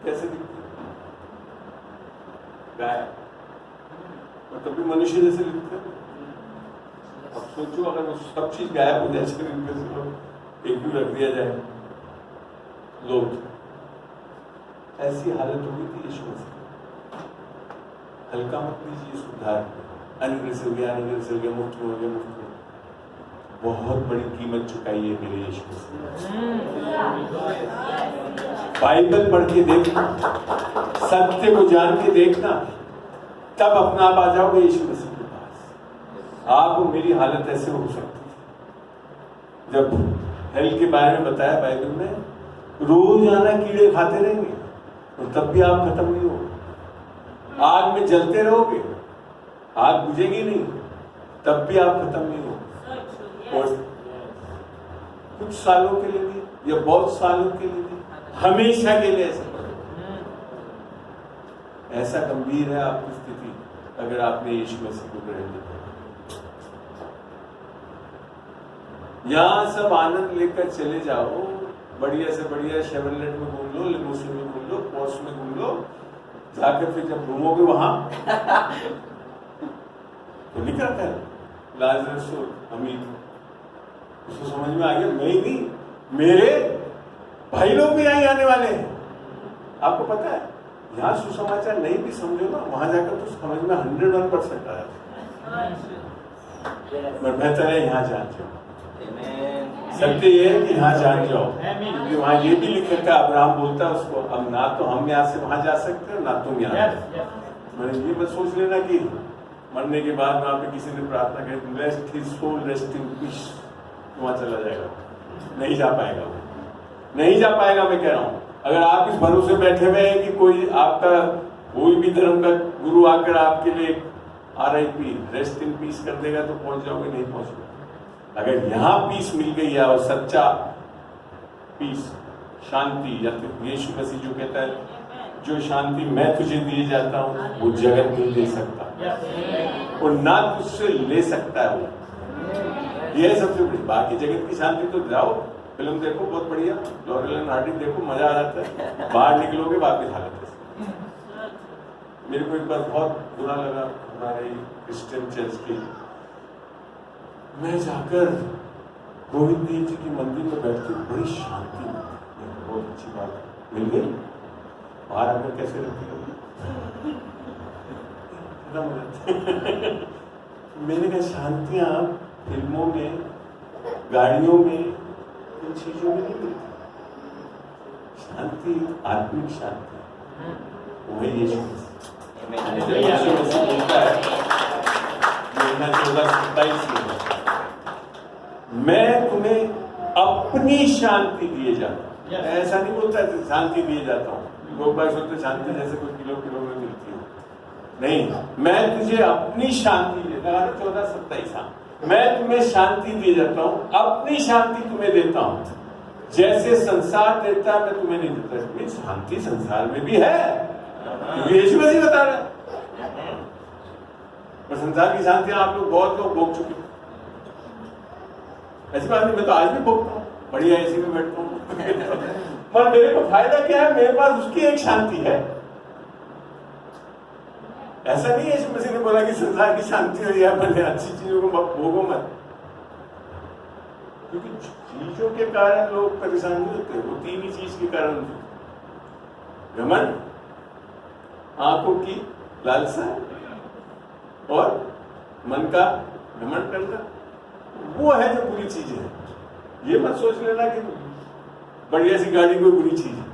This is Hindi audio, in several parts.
कैसे दिखती है? गाय, और तभी मनुष्य जैसे दिखते हैं। अब सोचो अगर वो सब चीज गायब हो जाए शरीर में से, तो एक भी रख दिया जाए लोग, ऐसी हालत होगी थी यीशु मसीह। हल्का मत लीजिए सुधार, अनुग्रह हो गया, अनुग्रह हो गया, मुफ्त हो गया, मुफ्त हो गया। बहुत बड़ी कीमत चुकाई है मेरे यीशु मसीह। बाइबल पढ़ के देखना, सत्य को जान के देखना, तब अपना आप आ जाओगे यीशु मसीह के पास। आपको मेरी हालत ऐसे हो सकती थी। जब हेल के बारे में बताया बाइबल में, रोजाना कीड़े खाते रहेंगे और तब भी आप खत्म नहीं होगे। आग में जलते रहोगे, आग बुझेगी नहीं, तब भी आप खत्म नहीं होगे। और कुछ सालों के लिए भी या बहुत सालों के लिए भी, हमेशा के लिए ऐसा गंभीर है आपकी स्थिति अगर आपने यीशु मसीह को ग्रहण नहीं किया। यहां सब आनंद लेकर चले जाओ, बढ़िया से बढ़िया शेवरलेट में घूम लो, लिमोसिन में घूम लो, पोर्श में घूम लो, जाकर फिर जब घूमोगे वहां तो नहीं करता है लाजरस और अमीर। उसको समझ में आ गया, मैं ही नहीं, मेरे भाई लोग भी यहीं आने वाले हैं। आपको पता है, यहाँ सुसमाचार नहीं भी समझो ना, वहां जाकर तो समझ में 101% आया। मैं बेहतर है यहाँ जान जाओ। सत्य ये है कि यहाँ जान जाओ, क्योंकि वहां ये भी लिख रखा है, अब्राहम बोलता है उसको, अब ना तो हम यहाँ से वहां जा सकते हो ना तुम यहाँ। मैंने ये मत सोच लेना कि मरने के बाद वहां पे किसी ने प्रार्थना करी, rest his soul, rest in peace, वहां चला जाएगा। नहीं जा पाएगा वो, नहीं जा पाएगा। मैं कह रहा हूं, अगर आप इस भरोसे बैठे हुए हैं कि कोई आपका कोई भी धर्म का गुरु आकर आपके लिए RIP, रेस्ट इन पीस कर देगा तो पहुंच जाओगे, नहीं पहुंचोगे। अगर यहां पीस मिल गई है और सच्चा पीस, शांति, या फिर यीशु मसीह जो कहता है जो शांति मैं तुझे दिए जाता हूं वो जगत नहीं दे सकता और ना तुझसे ले सकता है वो। ये सबसे बड़ी बाकी जगत की शांति तो जाओ, फिल्म देखो बहुत बढ़िया, लॉरेल एंड हार्डी देखो, मजा आ जाता है, बाहर निकलोगे वापस हालत है। मेरे को एक बार बहुत बुरा लगा हमारे क्रिश्चियन चर्च की, मैं जाकर गोविंद देव जी के मंदिर में बैठती हूँ, बड़ी शांति मिलती है, बहुत अच्छी बात मिल गई। बाहर आकर कैसे रहती होगी मैंने कहा शांतियां फिल्मों में, गाड़ियों में, इन चीजों में नहीं मिलती। शांति आत्मिक शांति वही यीशु मसीह बोलता है, महीना 14-27 में, मैं तुम्हें अपनी शांति दिए जाता हूँ। ऐसा नहीं बोलता है शांति दिए जाता हूँ, लोग बात सोचते शांति जैसे कोई किलो में मिलती हो, नहीं, मैं तुझे अपनी शांति देता हूँ। 14-27 मैं तुम्हें शांति दिए जाता हूँ, अपनी शांति तुम्हें देता हूँ, जैसे संसार देता मैं तुम्हें नहीं देता। शांति संसार में भी है, यीशु मसीह बता रहे हैं, पर संसार की शांति आप लोग बहुत लोग भोग चुके। ऐसी बात नहीं, मैं तो आज भी भोगता हूँ, बढ़िया एसी में बैठता हूँ पर मेरे को फायदा क्या है, मेरे पास उसकी एक शांति है। ऐसा नहीं है यीशु मसीह ने बोला कि संसार की शांति हो या भले अच्छी चीजों को भोगो मत, क्योंकि चीजों के कारण लोग परेशान नहीं होते, वो तीन ही चीज के कारण होते, घमंड, आंखों की लालसा और मन का घमंड करना, वो है जो बुरी चीज है। ये मत सोच लेना कि बढ़िया सी गाड़ी कोई बुरी चीज है,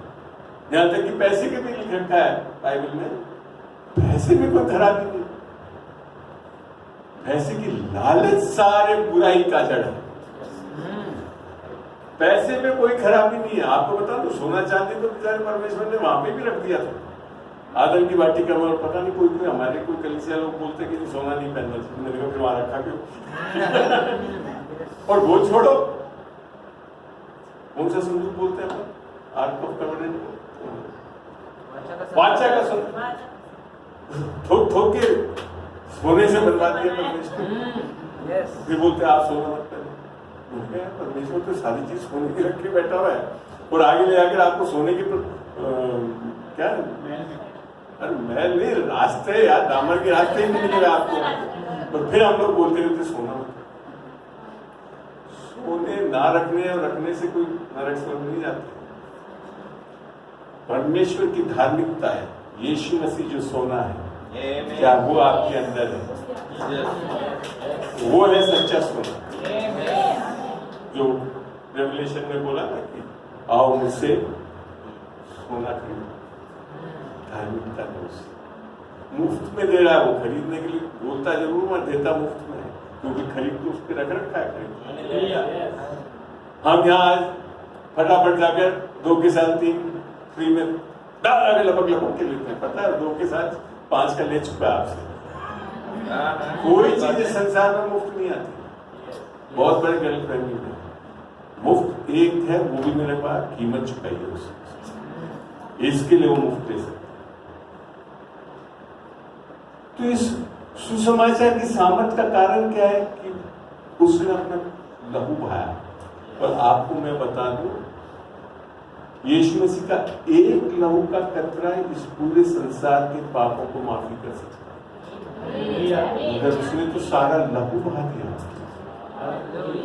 यहां तक कि पैसे के भी लिख रखा है बाइबल में, पैसे में कोई खराबी नहीं, पैसे की लालच सारे बुराई का जड़ है, पैसे में कोई खराबी नहीं है। आपको बता दो, सोना चांदी तो बेचारे परमेश्वर ने वहां पे भी रख दिया था, आदम की बाटी का, पता नहीं कोई हमारे कोई कलीसिया लोग बोलते कि सोना नहीं पहनना चाहिए, मैंने कहा फिर वहां रखा क्यों और वो छोड़ो, कौन सा संदूक बोलते हैं आर्क ऑफ कवेनेंट को, वाचा का संदूक, ठोक ठोक के सोने से बनवा दिया परमेश्वर। फिर बोलते आप सोना मत पहने, परमेश्वर तो सारी चीज सोने की रख के बैठा हुआ है और आगे ले आकर आपको सोने की क्या अरे महल नहीं, रास्ते यार, डामर के रास्ते ही नहीं मिलेगा आपको। और फिर हम लोग बोलते रहते सोना मत। सोने ना रखने और रखने से कोई नरक स्वर्ग नहीं जाते। परमेश्वर की धार्मिकता है, यीशु मसीह जो सोना है, क्या वो आपके अंदर है? वो है सच्चा सोना, जो रेवलेशन में बोला ना कि आओ मुझसे सोना खरीदो। धार्मिकता है उससे, मुफ्त में दे रहा है वो, खरीदने के लिए बोलता जरूर मत, देता मुफ्त में है, क्योंकि खरीद तो उसके रख रखा है। हम यहाँ आज फटाफट जाकर 2 के साथ 3 फ्री में लगभग के लेते हैं। पता है 2 के साथ 5 का ले चुका है आपसे। कोई चीज संसार में मुफ्त नहीं आती। बहुत बड़े गलतफहमी है, मुफ्त एक है, वो भी मेरे पास कीमत चुकाई है उससे, इसके लिए वो मुफ्त दे सकते। तो इस सुसमाचार की सामर्थ का कारण क्या है कि उसने अपना लहू बहाया। और आपको मैं बता दूं, यीशु मसीह का एक लहू का कतरा इस पूरे संसार के पापों को माफी कर सकता है, मगर उसने तो सारा लहू बहा दिया।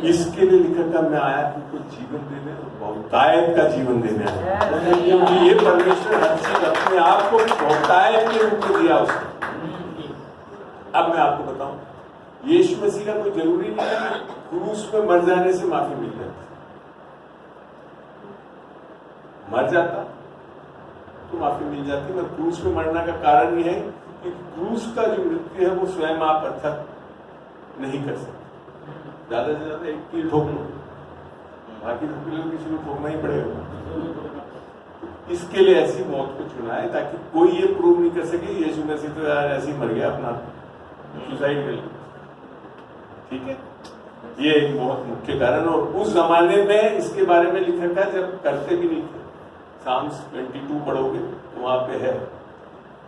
इसके लिए लिखा था, मैं आया तुमको जीवन देने और बहुतायत का जीवन देने आया। क्योंकि ये परमेश्वर हर चीज अपने आप को बहुतायत के रूप में दिया उसने। अब मैं आपको बताऊं, यीशु मसीह का कोई जरूरी नहीं है कि क्रूस पे मर जाने से माफी मिल जाती। मर जाता तो माफी मिल जाती, मगर क्रूस पे मरने का कारण यह है कि क्रूस का जो मृत्यु है वो स्वयं आप अर्थात नहीं कर सकते। ज्यादा से ज्यादा एक कील ठोक लो, बाकी तो किसी को ठोकना ही पड़ेगा। इसके लिए ऐसी मौत को चुना है ताकि कोई ये प्रूव नहीं कर सके यीशु मसीह तो यार ऐसे ही मर गया, अपना सुसाइड कर लिया। ठीक है, ये एक बहुत मुख्य कारण। और उस जमाने में इसके बारे में लिखा था, जब करते भी नहीं थे। साम्स 22 पढ़ोगे तो वहां पे है,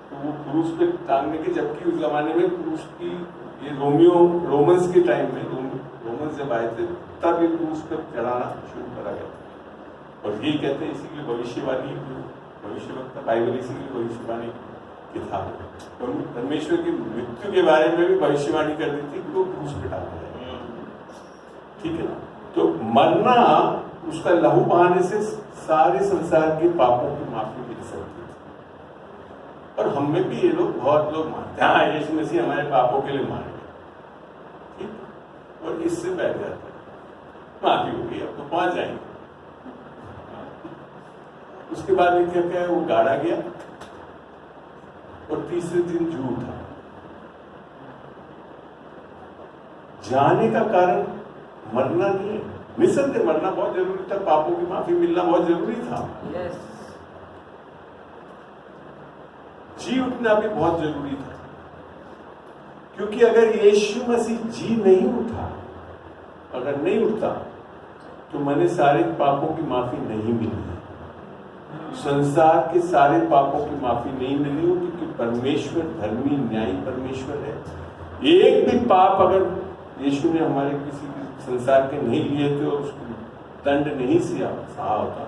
तो वो क्रूस पे टांगने के, जबकि उस जमाने में क्रूस की ये रोमन्स के टाइम में, रोमन्स जब आए थे तब ये क्रूस पे चढ़ाना शुरू करा गया। और ये कहते हैं इसी की भविष्यवाणी, भविष्यवक्ता बाइबल इसी की भविष्यवाणी किताब है। तो परमेश्वर की मृत्यु के बारे में भी भविष्यवाणी कर दी थी कि वो क्रूस पे टांगा जाएगा। ठीक है ना, तो मरना, उसका लहू बहाने से सारे संसार के पापों की माफी मिल सकती है। और हम में भी ये लोग, बहुत लोग मानते हैं, हाँ यीशु मसीह हमारे पापों के लिए मारे, ठीक, और इससे बैठ जाते हैं, माफी हो गई, अब तो पहुंच जाएंगे। उसके बाद लिखा क्या है, वो गाड़ा गया और तीसरे दिन जी उठा। जाने का कारण मरना नहीं है, निसंदेह मरना बहुत जरूरी था, पापों की माफी मिलना बहुत जरूरी था। जी उठना भी बहुत जरूरी था, क्योंकि अगर यीशु मसीह जी नहीं उठा, अगर नहीं उठता तो मैंने सारे पापों की माफी नहीं मिली, संसार के सारे पापों की माफी नहीं मिली हो, क्योंकि परमेश्वर धर्मी न्यायी परमेश्वर है। एक भी पाप अगर यीशु ने हमारे किसी संसार के नहीं लिए थे और उसको दंड नहीं सहा होता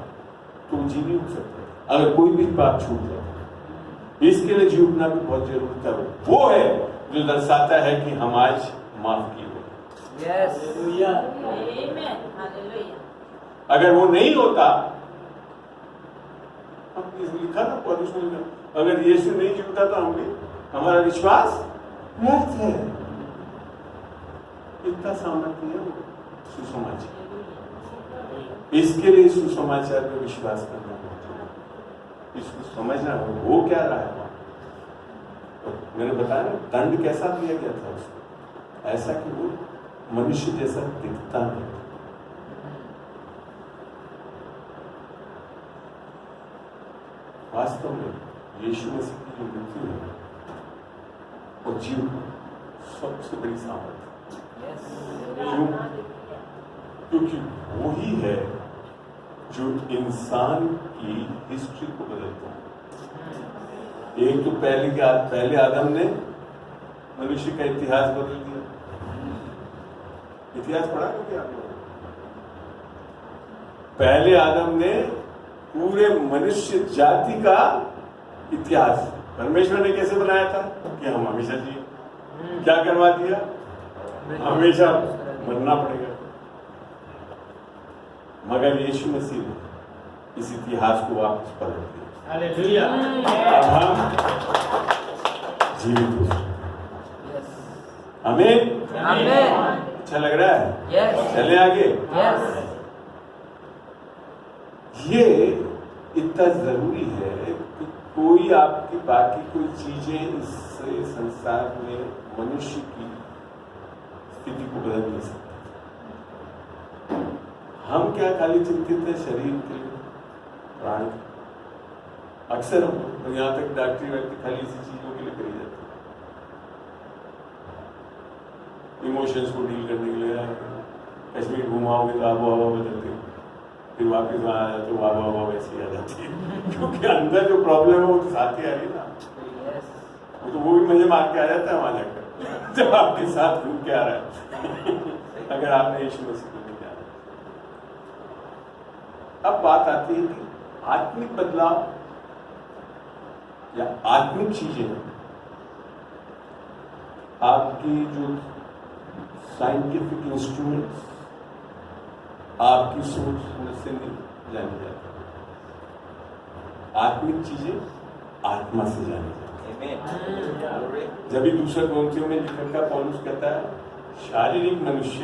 तो जी नहीं उठ सकता, अगर कोई भी पाप छूट जाता। इसके लिए जी उठना भी बहुत जरूरी था। वो है जो दर्शाता है कि हम आज माफ किए हुए। अगर वो नहीं होता, लिखा ना पौलुस ने लिखा, अगर यीशु नहीं जी उठा तो हम भी, हमारा विश्वास व्यर्थ है। इतना सामर्थ्य है वो सुसमाचार। इसके लिए सुसमाचार पर विश्वास करना होगा, इसको समझना होगा वो क्या रहा है। तो मैंने बताया ना, दंड कैसा दिया गया था उसको, ऐसा कि वो मनुष्य जैसा दिखता नहीं। वास्तव में यीशु मसीह की जो मृत्यु है और जीवन सबसे बड़ी सामर्थ्य, क्योंकि वो ही है जो इंसान की हिस्ट्री को बदलता है। एक तो पहले आदम ने मनुष्य का इतिहास बदल दिया। इतिहास पढ़ा क्या आप लोग? पहले आदम ने पूरे मनुष्य जाति का इतिहास परमेश्वर ने कैसे बनाया था कि हम हमेशा जिए, क्या करवा दिया, हमेशा मरना पड़ेगा। मगर यीशु मसीह ने इस इतिहास को वापस पलट दिया। हालेलुया। अब हम जीवित हो। आमीन। आमीन। अच्छा लग रहा है? यस। चले आगे। यस। ये इतना जरूरी है कि कोई आपकी बाकी कोई चीजें इससे संसार में मनुष्य की स्थिति को बदल नहीं सकती। हम क्या खाली चिंतित है शरीर के लिए, प्राण के। अक्सर हम यहाँ तक डॉक्टरी व्यक्ति खाली इसी चीजों के लिए करी जाती है। इमोशंस को डील करने के लिए कश्मीर घुमाओगे तो आबो हवा बदलते, फिर वापिस वहां आया तो आबो हवा वैसी आ जाती है, क्योंकि अंदर जो प्रॉब्लम है वो तो साथ ही आ रही है ना। तो वो भी मजे मार के आ जाता है वहां जाकर जब आपके साथ घूम के आ रहा है अगर आपने यीशु मसीह को नहीं जाना। अब बात आती है कि आत्मिक बदलाव या आत्मिक चीजें आपकी जो साइंटिफिक इंस्ट्रूमेंट्स आपकी सोच से नहीं जानी जाती। आत्मिक चीजें आत्मा से जानी जाती। जब भी दूसरे ग्रंथियों में लिखा पौलुस कहता है शारीरिक मनुष्य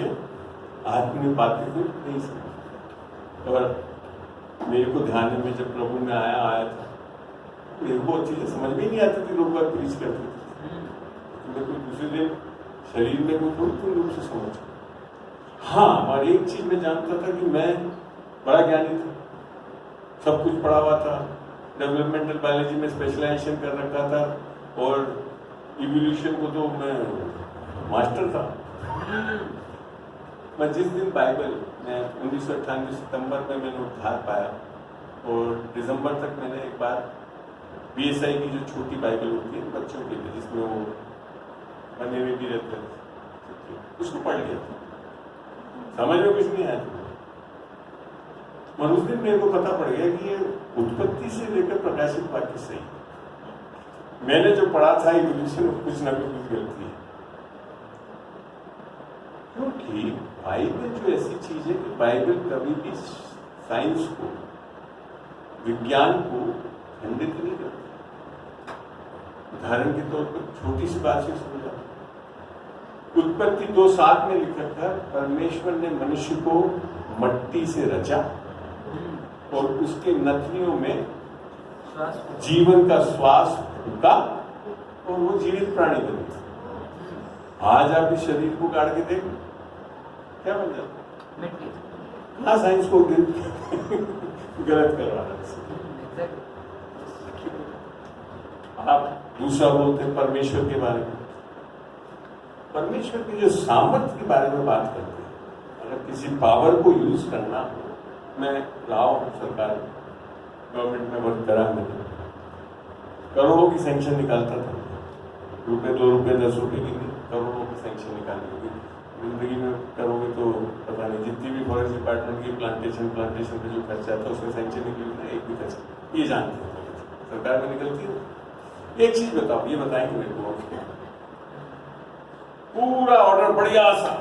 आत्मिक बातें को नहीं समझता। और मेरे को ध्यान में जब प्रभु में आया था मेरे को चीजें समझ में नहीं आती थी, लोग बात प्रीच करते थे, मेरे को दूसरे दिन शरीर में को थोड़ी रूप से समझ। हाँ, और एक चीज मैं जानता था कि मैं बड़ा ज्ञानी था, सब कुछ पढ़ा हुआ था, डेवलपमेंटल बायोलॉजी में स्पेशलाइजेशन कर रखा था और इवोल्यूशन को तो मैं मास्टर था। मैं जिस दिन बाइबल मैं 1998 सितंबर में मैंने उद्धार पाया और दिसंबर तक मैंने एक बार BSI की जो छोटी बाइबल होती है बच्चों के लिए जिसमें वो बने हुए भी रहते हैं उसको पढ़ लिया था। समझ में कुछ नहीं आया और उस दिन मेरे को पता पड़ गया कि ये उत्पत्ति से लेकर प्रकाशित वाक्य सही है। मैंने जो पढ़ा था इवोल्यूशन कुछ ना कुछ गलती है, क्योंकि बाइबल जो ऐसी चीज है कि बाइबल कभी भी साइंस को विज्ञान को खंडित नहीं करती। उदाहरण के तौर पर छोटी सी बात से समझा, उत्पत्ति 2:7 में लिखा था परमेश्वर ने मनुष्य को मट्टी से रचा और उसके नथनियों में जीवन का श्वास फूका और वो जीवित प्राणी बने। आज आप इस शरीर को गाड़ के देख क्या बन जाता? हाँ, साइंस को गलत करवाना। आप दूसरा बोलते हैं परमेश्वर के बारे में। परमेश्वर की जो सामर्थ्य के बारे में बात करते हैं, अगर किसी पावर को यूज करना हो, मैं रहा हूं सरकार गवर्नमेंट में वर्क करा, मैंने करोड़ों की सैंक्शन निकालता था, रुपए 2 रुपए 10 रुपए की नहीं, करोड़ों की सैंक्शन निकाली होगी। जिंदगी में करोगे तो पता नहीं, जितनी भी फॉरेस्ट डिपार्टमेंट की प्लांटेशन पे जो खर्चा था उसमें सैंक्शन निकली ना, एक भी खर्चा ये जानते हैं सरकार में निकलती है। एक चीज बताओ, ये बताएंगे मेरे को, पूरा ऑर्डर बढ़िया सा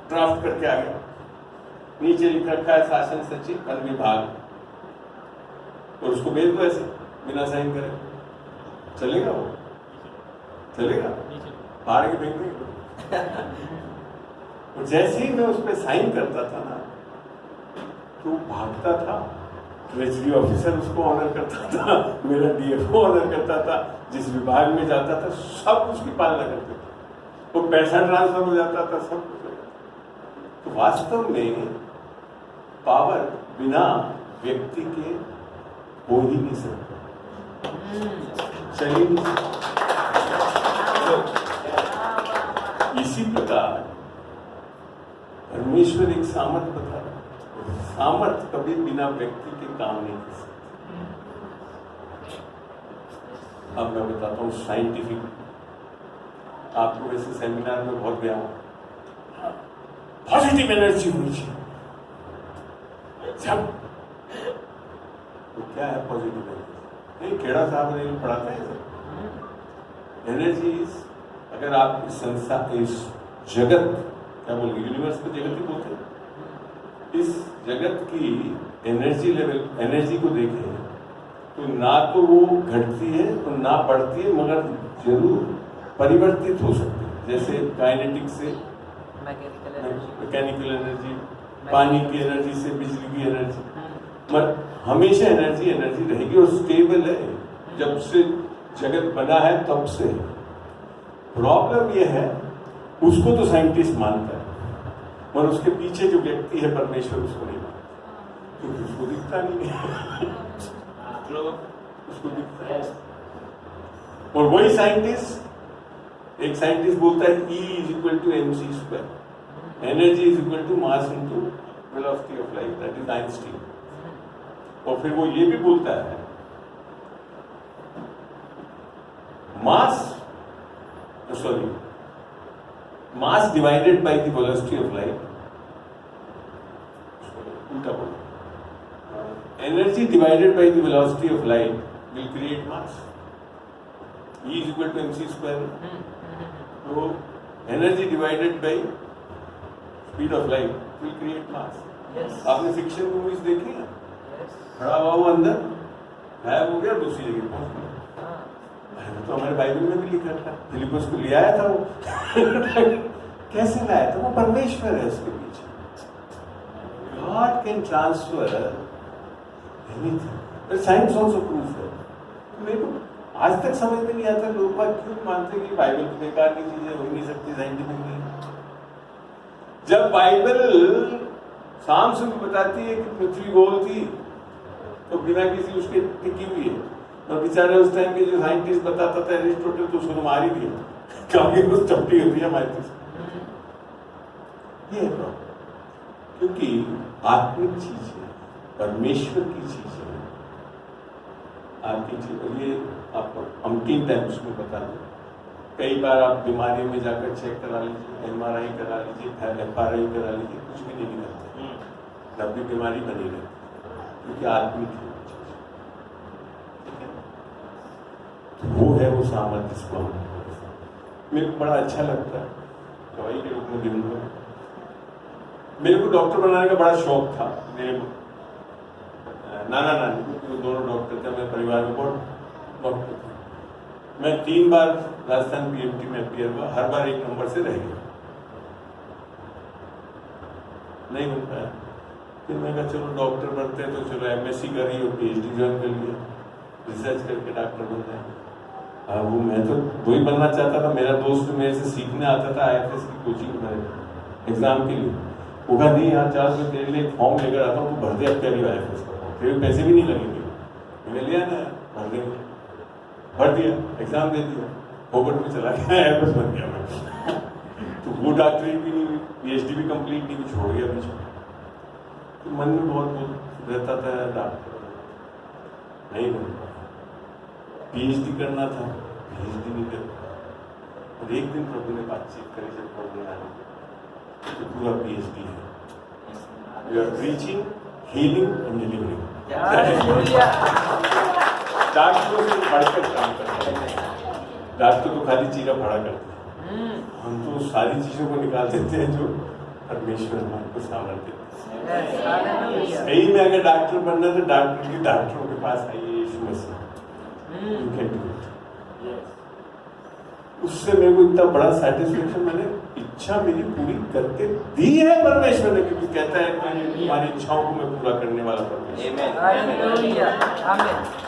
ड्राफ्ट करके आ गया, नीचे लिख रखा है शासन सचिव वन विभाग, और उसको भेज दो ऐसे बिना साइन करे, चलेगा? वो चलेगा? फाड़ के फेंक देंगे। और जैसे ही मैं उस पर साइन करता था ना तो भागता था, ट्रेजरी ऑफिसर उसको ऑनर करता था, मेरा DFO ऑनर करता था, जिस विभाग में जाता था सब उसकी पालना करते थे, वो पैसा ट्रांसफर हो जाता था, सब कुछ हो जाता। तो वास्तव में पावर बिना व्यक्ति के हो ही नहीं सकता, चलिए नहीं सकता। इसी प्रकार परमेश्वर एक सामर्थ बता रहा है, सामर्थ कभी बिना व्यक्ति के काम नहीं कर सकती। अब मैं बताता हूँ साइंटिफिक, आपको वैसे सेमिनार में बहुत गया हूं, पॉजिटिव एनर्जी होनी चाहिए सब। तो क्या है पॉजिटिव एनर्जी? नहीं, खेड़ा साहब ने पढ़ाते हैं सर। एनर्जी, अगर आप इस संसार, इस जगत, क्या बोलेंगे, यूनिवर्स को जगत ही बोलते हैं, इस जगत की एनर्जी लेवल, एनर्जी को देखें तो ना तो वो घटती है और ना बढ़ती है, मगर जरूर परिवर्तित हो सकती है। जैसे काइनेटिक से मैकेनिकल एनर्जी, पानी की एनर्जी से बिजली की एनर्जी, मगर हमेशा एनर्जी एनर्जी रहेगी और स्टेबल है। जब से जगत बना है तब से। प्रॉब्लम यह है, उसको तो साइंटिस्ट मानता है, और उसके पीछे जो व्यक्ति है परमेश्वर, उसको नहीं मानता, क्योंकि उसको दिखता नहीं है। उसको दिखता है। और वही साइंटिस्ट, एक साइंटिस्ट बोलता है E = mc², energy = mass into velocity of light, that is Einstein. और फिर वो ये भी बोलता है, mass divided by the velocity of light, उल्टा बोलो, energy divided by the velocity of light will create mass. E = mc². तो energy divided by speed of light will create mass. आपने फिक्शन मूवीज देखी है? खड़ा हुआ वो अंदर गायब हो गया, दूसरी जगह पहुंच गया। तो हमारे बाइबल में भी लिखा था, फिलिपस को ले आया था वो। कैसे लाया था? वो परमेश्वर है उसके पीछे। God can transfer anything. But science also proves that. मेरे को आज तक समझ में नहीं आता लोग बात क्यों मानते कि बाइबल की बेकार की चीजें हो नहीं सकती साइंटिफिकली। जब बाइबल शाम से बताती है कि पृथ्वी गोल थी, तो बिना किसी उसके टिकी हुई है। और बेचारे उस टाइम के जो साइंटिस्ट बताता था एरिस्टोटल, तो उसको मार ही दिया, क्योंकि वो चपटी होती है हमारे पास। ये है प्रॉब्लम, क्योंकि आत्मिक चीज है, परमेश्वर की चीज है, आपकी चीज। ये आपको अमकीन टाइम्स में बता दूं, कई बार आप बीमारियों में जाकर चेक करा लीजिए, MRI करा लीजिए, FRI करा लीजिए, कुछ भी नहीं निकलता, तब भी बीमारी बनी रहती, क्योंकि आत्मिक है। वो है वो सामर्थ्य जिसको हम, मेरे को बड़ा अच्छा लगता है दवाई के रूप में दिन भर। मेरे को डॉक्टर बनाने का बड़ा शौक था। मेरे नाना नानी वो दोनों डॉक्टर थे, मेरे परिवार में बहुत डॉक्टर थे। मैं 3 बार राजस्थान PMT में अपीयर हुआ, हर बार 1 नंबर से रह गया, नहीं बन पाया। फिर मैं कहा चलो डॉक्टर बनते हैं तो चलो MSc करी और PhD ज्वाइन कर लिया, रिसर्च करके डॉक्टर बन जाए। वो मैं तो वही बनना चाहता था। मेरा दोस्त मेरे से सीखने आता था IFS की कोचिंग में एग्जाम के लिए, वो कहा नहीं यार चार मैं तेरे लिए एक फॉर्म लेकर आता हूँ, तू भर दे अब तेरी IFS का फॉर्म, तेरे पैसे भी नहीं लगेंगे। मैंने लिया ना, भर देंगे, भर दिया, एग्जाम दे दिया, फोकट में चला गया, IFS बन गया मैं। तो वो डॉक्टरी भी नहीं हुई, PhD भी कंप्लीट नहीं हुई, छोड़ गया बीच में। तो मन में बहुत रहता था डॉक्टर नहीं बन पाया, PhD करना था, PhD नहीं कर पाया। और एक दिन प्रभु ने बातचीत करी, जब प्रभु ने आने तो पूरा PhD है, you are preaching, healing and delivering. डॉक्टरों से बढ़कर काम करते हैं, डॉक्टर तो खाली चीरा फाड़ा करते हैं, हम तो सारी चीजों को निकाल देते हैं जो परमेश्वर हमको सामर्थ्य देते हैं। सही में अगर डॉक्टर बनना है तो डॉक्टरों के पास आइए, यीशु मसीह, उससे मेरे को इतना बड़ा सेटिस्फेक्शन, मैंने इच्छा मेरी पूरी करके दी है परमेश्वर ने, क्योंकि कहता है तुम्हारी इच्छाओं को मैं पूरा करने वाला परमेश्वर।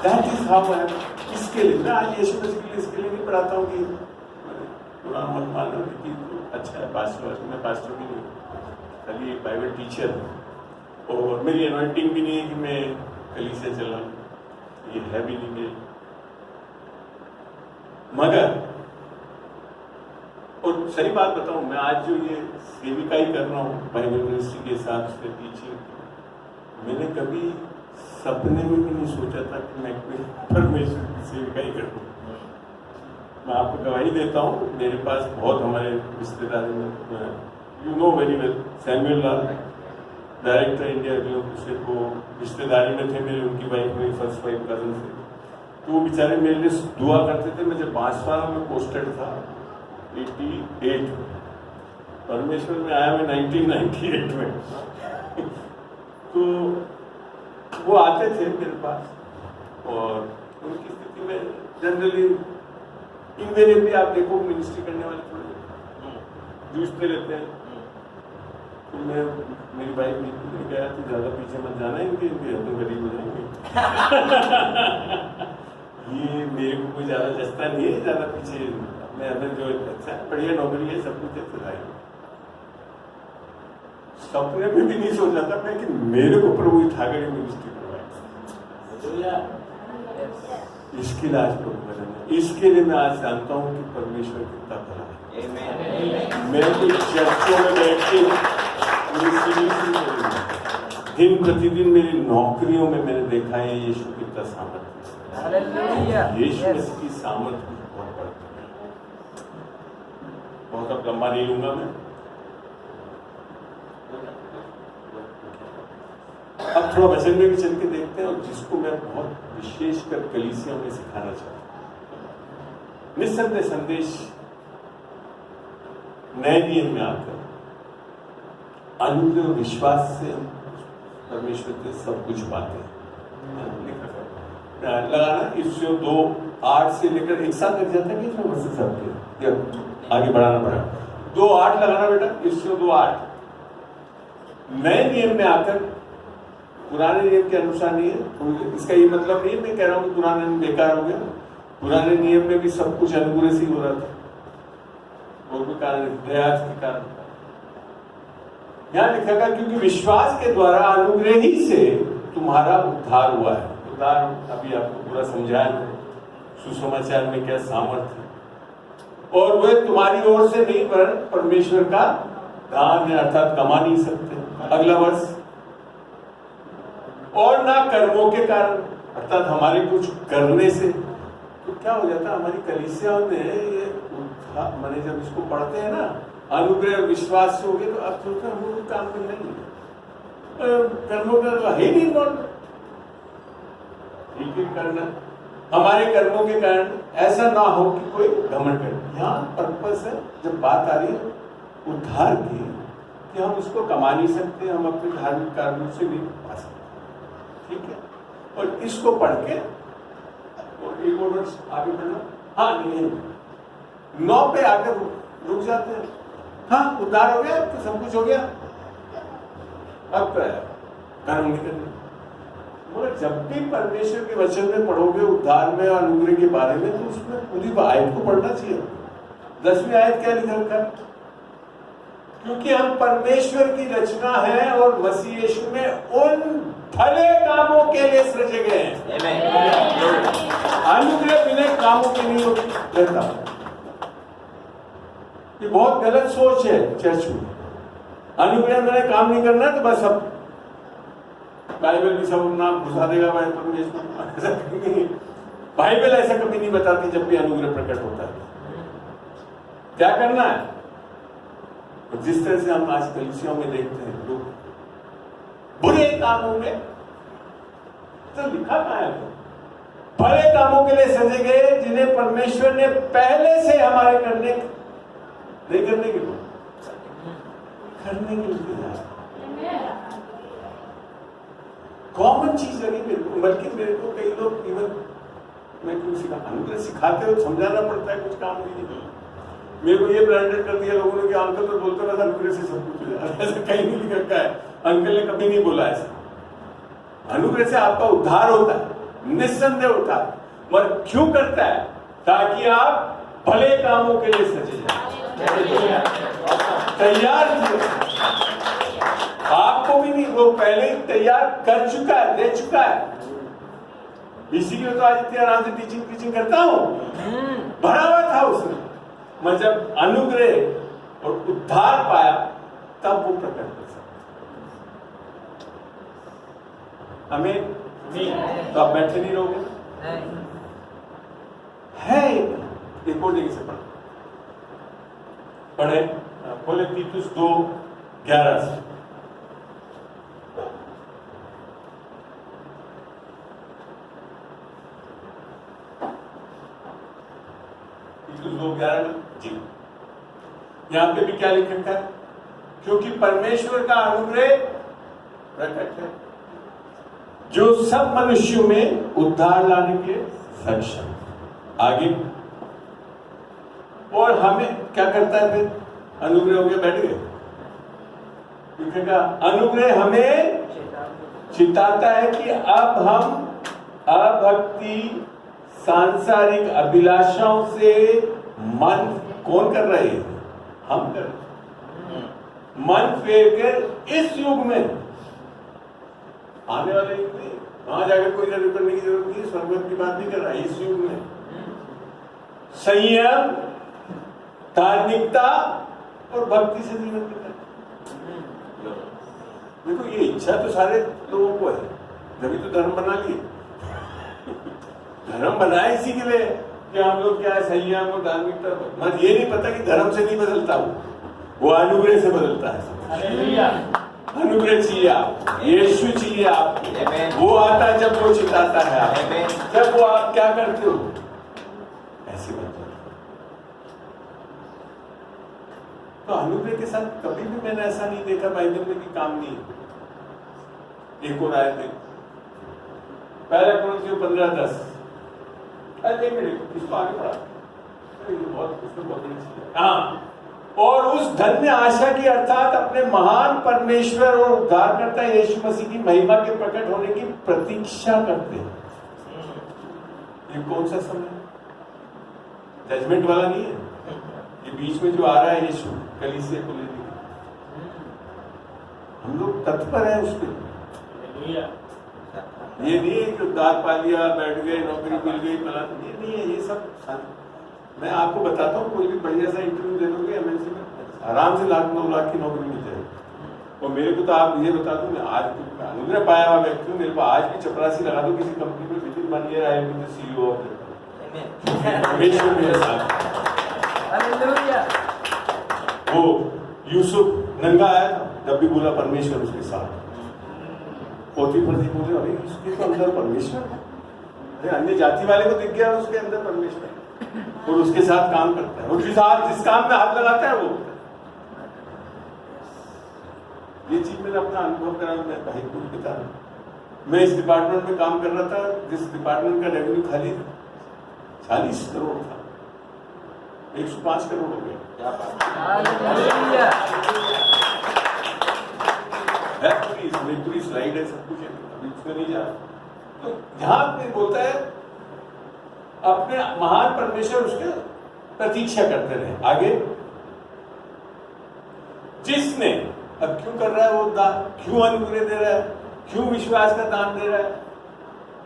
That is how I am. इसके लिए मैं आज यीशु मसीह के लिए इसके लिए नहीं पढ़ाता हूँ कि पुराना मत मानो कि अच्छा है पास्टर, मैं पास्टर भी नहीं, खाली एक बाइबल टीचर हूँ, और मेरी एनॉइंटिंग भी नहीं है कि मैं कलीसिया चला, ये है भी नहीं मेरी। मगर और सही बात बताऊं, मैं आज जो ये सेविकाई कर रहा हूँ बाइबल यूनिवर्सिटी के साथ उसके टीचिंग, मैंने कभी सपने में भी नहीं सोचा था कि मैं परमेश्वर की सेविकाई करूँ। मैं आपको गवाही देता हूँ, मेरे पास बहुत हमारे रिश्तेदारी में, you know very well, Samuel Lal director India, जो वो रिश्तेदारी में थे मेरी, उनकी वाइफ, मेरी फर्स्ट वाइफ कजन से, तो वो बेचारे मेरे लिए दुआ करते थे। मैं जब बांसवाड़ा में पोस्टेड था 88 परमेश्वर में आया मैं 1998 में तो वो आते थे मेरे पास और उनकी स्थिति में जनरली इनवेरिएबली आप देखो मिनिस्ट्री करने वाले थोड़े जूझते रहते हैं। तो मैं मेरी वाइफ ने कहा तो ज्यादा पीछे मत जाना इनके तो गरीब हो जाएंगे ये मेरे को कोई ज्यादा जस्ता नहीं है ज्यादा पीछे अपने अंदर जो अच्छा बढ़िया नौकरी है सब कुछ चलाए। सपने में भी नहीं सोचा था मैं कि मेरे को प्रभु उठाकर मिनिस्ट्री करवाए। इसके लिए आज प्रभु बना, इसके लिए मैं आज जानता हूँ कि परमेश्वर कितना भला है। मैं तो चर्चों में बैठ के दिन प्रतिदिन मेरी नौकरियों में मैंने देखा है यीशु कितना सामर्थ्य, यीशु मसीह की सामर्थ्य बहुत बढ़ती है। बहुत अब लंबा नहीं लूंगा मैं। अब थोड़ा वचन में भी चल के देखते हैं और जिसको मैं बहुत विशेषकर कलीसियों में सिखाना चाहता हूँ। निस्संदेह संदेश नए नियम में आकर अनुग्रह विश्वास से परमेश्वर से सब कुछ पाते हैं। लगाना इससे 2:8 से लेकर एक साथ लग जाता है कि सबके आगे बढ़ाना पड़ा 2:8 लगाना बेटा। इससे 2:8 नए नियम में आकर पुराने नियम के अनुसार नहीं है। इसका ये मतलब नहीं है मैं कह रहा हूं कि पुराना नियम बेकार हो गया। पुराने नियम में भी सब कुछ अनुग्रह से ही हो रहा था और भी कारण दया के कारण यहां लिखा था क्योंकि विश्वास के द्वारा अनुग्रह ही से तुम्हारा उद्धार हुआ है। उद्धार अभी आपको पूरा समझाया सुसमाचार में क्या सामर्थ्य और वह तुम्हारी ओर से नहीं पर परमेश्वर का दान है अर्थात कमा नहीं सकते। अगला वर्ष और ना कर्मों के कारण अर्थात हमारे कुछ करने से। तो क्या हो जाता है हमारी कलीसिया में ये मैंने जब इसको पढ़ते हैं ना अनुग्रह विश्वास से हो गए तो अब सोचते हम लोग काम में नहीं कर्मों का तो है नहीं करना हमारे कर्मों के कारण ऐसा ना हो कि कोई घमंड करे। यहाँ पर्पस है जब बात आ रही है उद्धार की कि हम उसको कमा नहीं सकते हम अपने धार्मिक कार्यों से नहीं पा सकते। ठीक है और इसको पढ़ के और एक और वर्ष आगे बढ़ना। हाँ नहीं 9 पे आकर रुक जाते हैं। हाँ उद्धार हो गया तो सब कुछ हो गया अब कर्म नहीं करना। मगर जब भी परमेश्वर के वचन में पढ़ोगे उद्धार में और अनुग्रह के बारे में तो उसमें पूरी आयत को पढ़ना चाहिए। 10वीं आयत क्या लिखा रखा है क्योंकि हम परमेश्वर की रचना है और मसीह यीशु में उन भले कामों के लिए सृजे गए हैं। अनुग्रह बिना कामों के नहीं रहता। ये बहुत गलत सोच है चर्च में। अनुग्रह मैंने काम नहीं करना तो बस अब बाइबल भी सब नाम घुसा देगा बाइबल ऐसा कभी नहीं बताती जब भी अनुग्रह प्रकट होता है क्या करना है। जिस तरह से हम आज कलीसियों में देखते हैं लोग बुरे कामों में तो लिखा कहाँ है भले कामों के लिए सजे गए जिन्हें परमेश्वर ने पहले से हमारे करने नहीं करने के लिए करने के लिए कॉमन चीज लगी मेरे को। बल्कि मेरे को कई लोग इवन मैं क्यों अनुग्रह सिखाते हो समझाना पड़ता है कुछ काम नहीं। मेरे को ये ब्रांडेड कर दिया लोगों ने कि अंकल तो बोलते रहता अनुग्रह से सब कुछ हो जाता है। ऐसा कहीं नहीं लिखा है अंकल ने कभी नहीं बोला ऐसा। अनुग्रह से आपका उद्धार होता है निस्संदेह होता है मगर क्यों करता है ताकि आप भले कामों के लिए सजे जाए तैयार आपको भी नहीं वो पहले ही तैयार कर चुका है दे चुका है। इसीलिए तो आज इतने आराम से टीचिंग करता हूं भरा हुआ था उसने। मैं जब अनुग्रह और उद्धार पाया तब वो प्रकट कर सकता हमें तो आप बैठे नहीं रहोगे है एक और जगह से पढ़े खोले तीतुस 2:11 से तीतुस 2:11 जी। यहाँ पे भी क्या लिखा है? क्योंकि परमेश्वर का अनुग्रह प्रकट है जो सब मनुष्यों में उद्धार लाने के सक्षम। आगे और हमें क्या करता है फिर? अनुग्रह हो गया, बैठ गए। लिखेगा अनुग्रह हमें चिताता है कि अब हम अभक्ति सांसारिक अभिलाषाओं से मन कौन कर रहे हैं? हम कर रहे हैं। मन फेर कर इस युग में, आने वाले युग में, वहां जाकर कोई जरूरत करने की जरूरत नहीं, स्वर्ग की बात नहीं कर रहा है। इस युग में संयम, धार्मिकता और भक्ति से जीवन बिताए। देखो ये इच्छा तो सारे लोगों को है, तभी तो धर्म बना लिए। धर्म बनाए इसी के लिए कि हम लोग क्या है, संयम और धार्मिकता। मगर ये नहीं पता कि धर्म से नहीं बदलता, वो अनुग्रह से बदलता है। अनुग्रह चाहिए आप, यीशु चाहिए आपको। वो आता है जब वो चिताता है आप, जब वो आप क्या करते हो ऐसे बनते हो। तो अनुग्रह के साथ कभी भी मैंने ऐसा नहीं देखा बाइबल में कि काम नहीं है। एक और आयत है, पहला कुरिन्थियों 15:10। एक मिनट, इसको आगे बढ़ा, हाँ। और उस धन्य आशा की अर्थात अपने महान परमेश्वर और उद्धारकर्ता यीशु मसीह की महिमा के प्रकट होने की प्रतीक्षा करते हैं। ये कौन सा समय? जजमेंट वाला नहीं है, ये बीच में जो आ रहा है यीशु कलीसिया को लेने। हम लोग तत्पर हैं उस पर। ये नहीं है कि उद्धार पा लिया, बैठ गए, नौकरी मिल गई, ये नहीं है। ये सब मैं आपको बताता हूँ, कोई भी बढ़िया सा इंटरव्यू दे दोगे एमएनसी में, आराम से 9 लाख की नौकरी मिल जाएगी। और मेरे को तो आप ये बता दो, मैं आज अनुग्रह पाया हुआ व्यक्ति हूँ, मेरे को आज भी चपरासी लगा दो किसी कंपनी में, within 1 year I am the CEO of परमेश्वर मेरे साथ। वो यूसुफ नंगा आया था, जब भी बोला परमेश्वर उसके साथ। पोतीफर जी बोले अरे इसके तो अंदर परमेश्वर है। अरे अन्य जाति वाले को दिख गया उसके अंदर परमेश्वर है, और उसके साथ काम करता है, और जिस काम में हाथ लगाता है वो। ये चीज मैंने अपना अनुभव करा। मैं भाई को बता रहा हूं, मैं इस डिपार्टमेंट में काम कर रहा था, जिस डिपार्टमेंट का रेवेन्यू खाली 40 करोड़ था, 105 करोड़ हो गया। पूरी स्लाइड है, सब कुछ है, अभी उसमें नहीं जा रहा। तो यहां पे बोलता है अपने महान परमेश्वर उसके प्रतीक्षा करते रहे। आगे जिसने, अब क्यों कर रहा है वो दान, क्यों अनुग्रह दे रहा है, क्यों विश्वास का दान दे रहा है?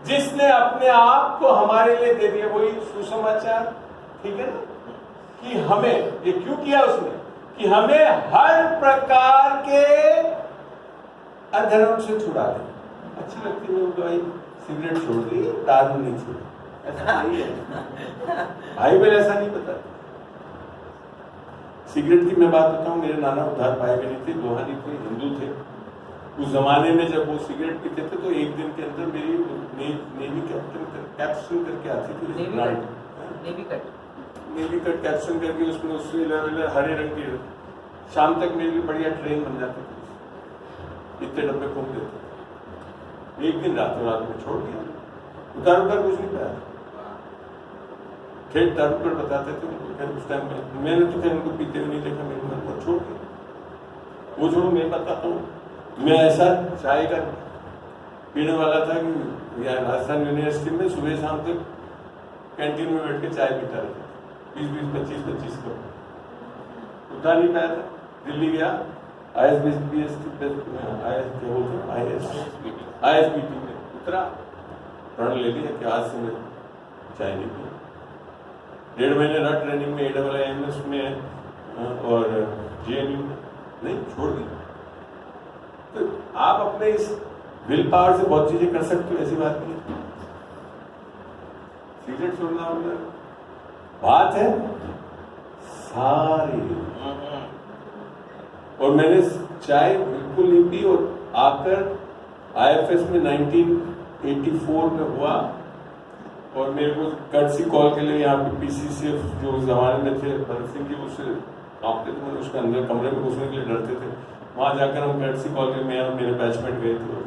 जिसने अपने आप को हमारे लिए दे दिया, वही सुसमाचार, ठीक है ना, कि हमें, ये क्यों किया उसने, कि हमें हर प्रकार के अधर्म से छुड़ा दे। अच्छी लगती है दवाई, सिगरेट छोड़ दी, दारू नहीं छोड़ी, ऐसा नहीं है। बाइबल ऐसा नहीं बताती। सिगरेट की मैं बात बताऊं, मेरे नाना उद्धार पाए हुए नहीं थे, दोहानी थे, हिंदू थे। उस जमाने में जब वो सिगरेट पीते थे तो एक दिन के अंदर मेरी नेवी कैप्सूल करके आती थी, नेवी कट कैप्सूल करके, उसमें उससे हरे रंग की, शाम तक मेरी बढ़िया ट्रेन बन जाती थी, इतने डब्बे घूम देते। एक दिन रातों रात में छोड़ दिया, उतार कुछ नहीं पाया। खेत दारू बताते थे उस टाइम में, मैंने तो फिर उनको पीते हुए नहीं देखा, मेरे मन को छोड़ दिया। वो छोड़ो, मैं बताता हूँ, मैं ऐसा चाय का पीने वाला था कि यहाँ राजस्थान यूनिवर्सिटी में सुबह शाम तक कैंटीन में बैठ के चाय पीता रहता, 20-20, 25-25 कप। उतार नहीं पाया था, दिल्ली गया, ISBT में उतरा, प्रण ले लिया कि आज से मैं चाय नहीं पी। 1.5 महीने रहा ट्रेनिंग में, AIIMS में और GNU में, नहीं छोड़ दी। तो आप अपने इस विल पावर से बहुत चीजें कर सकते हो, ऐसी बात नहीं। सिगरेट छोड़ना बात है सारी। और मैंने चाय बिल्कुल नहीं पी, और आकर IFS में 1984 में हुआ, और मेरे को कर्टसी कॉल के लिए यहाँ पे PCCF जो उस जमाने में थे भरत सिंह के उससे कांपते थे, उसके अंदर कमरे में घुसने के लिए डरते थे। वहाँ जाकर हम कर्टसी कॉल के मैं मेरे बैचमेट गए थे,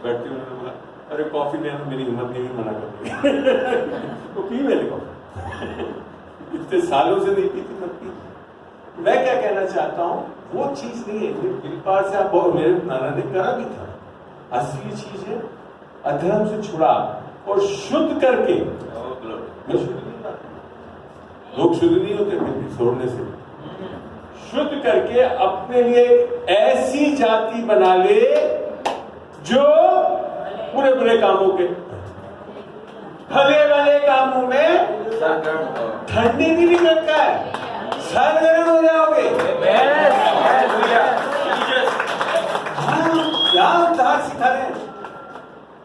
बैठते उन्होंने बोला अरे कॉफी लेना, मेरी हिम्मत नहीं मना कर तो पी मैंने कॉफी इतने सालों से नहीं पी थी, मत पी। मैं क्या कहना चाहता हूँ, वो चीज नहीं है दिल पार से आप, मेरे नाना ने करा भी था। असली चीज है अधर्म से छुड़ा और शुद्ध करके। मैं शुद्ध नहीं था, लोग शुद्ध नहीं होते फिर छोड़ने से, शुद्ध करके अपने लिए ऐसी जाति बना ले जो बुरे बुरे कामों के, भले भले कामों में ठंडी भी नहीं लगता है, सरगर्म हो जाओगे। क्या उद्धार सिखा रहे हैं,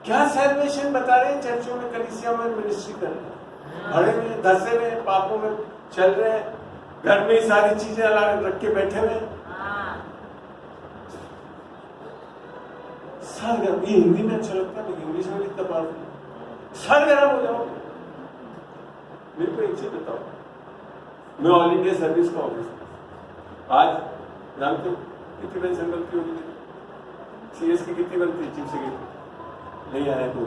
क्या सैल्वेशन बता रहे हैं, चर्चों में कलीसिया में मिनिस्ट्री कर रहे हैं, भरे में धसे में पापों में चल रहे हैं, घर में ही सारी चीजें अलग रख के बैठे हुए। सरगर्म, ये हिंदी में अच्छा लगता है, इंग्लिश में भी इतना पावरफुल। सरगर्म हो जाओ। मेरे को एक चीज बताओ, मैं ऑल इंडिया सर्विस का ऑफिसर, आज जानते हो कितनी पेंशन बनती होगी, CS की कितनी बनती है, चीफ सेक्रेटरी नहीं आया तो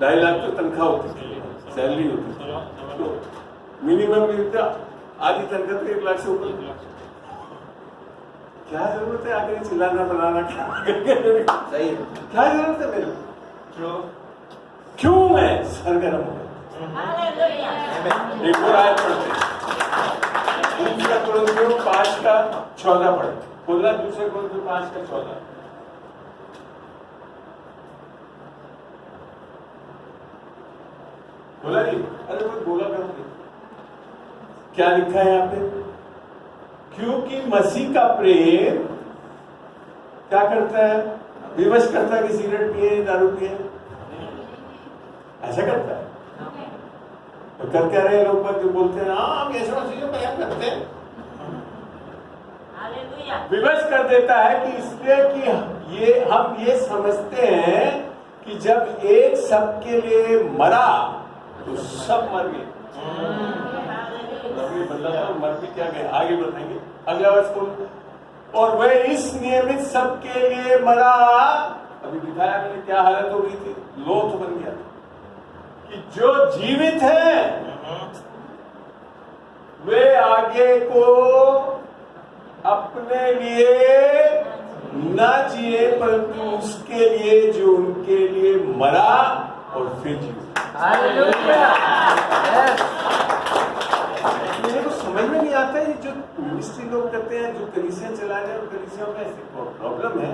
2.5 लाख तो तनख्वाह होती थी, सैलरी होती थी, तो मिनिमम मिलता आधी तनख्वाह तो 1 लाख से ऊपर। क्या जरूरत है आगे चिल्लाना बनाना, सही है, क्या जरूरत है मेरे क्यों मैं सरगर्म हो गया। एक और आयत पढ़ते, दूसरा कोरिन्थियों 5:14 पढ़े, बोला दूसरा कोरिन्थियों 5:14। बोला नहीं, अरे वो बोला करोगे, क्या लिखा है यहाँ पे, क्योंकि मसीह का प्रेम क्या करता है, विवश करता है कि सिगरेट पिए दारू पिए, ऐसा करता है। तो कर क्या रहे लोग जो बोलते हैं हाँ हम यीशु मसीह को प्रेम करते हैं, विवश कर देता है कि इसलिए कि ये हम ये समझते हैं कि जब एक सबके लिए मरा तो सब मर गए। मर भी क्या गए, आगे बढ़ेंगे अगला वर्ष को। और वह इस नियमित सबके लिए मरा, अभी दिखाया मैंने क्या हालत हो गई थी, लोथ बन गया कि जो जीवित है वे आगे को अपने लिए न जिए परंतु उसके लिए जो उनके लिए मरा और फिर जिए। मेरे को समझ में नहीं आता है जो मिनिस्ट्री लोग करते हैं, जो कलीसिया चला रहे हैं और कलीसिया में ऐसे प्रॉब्लम है,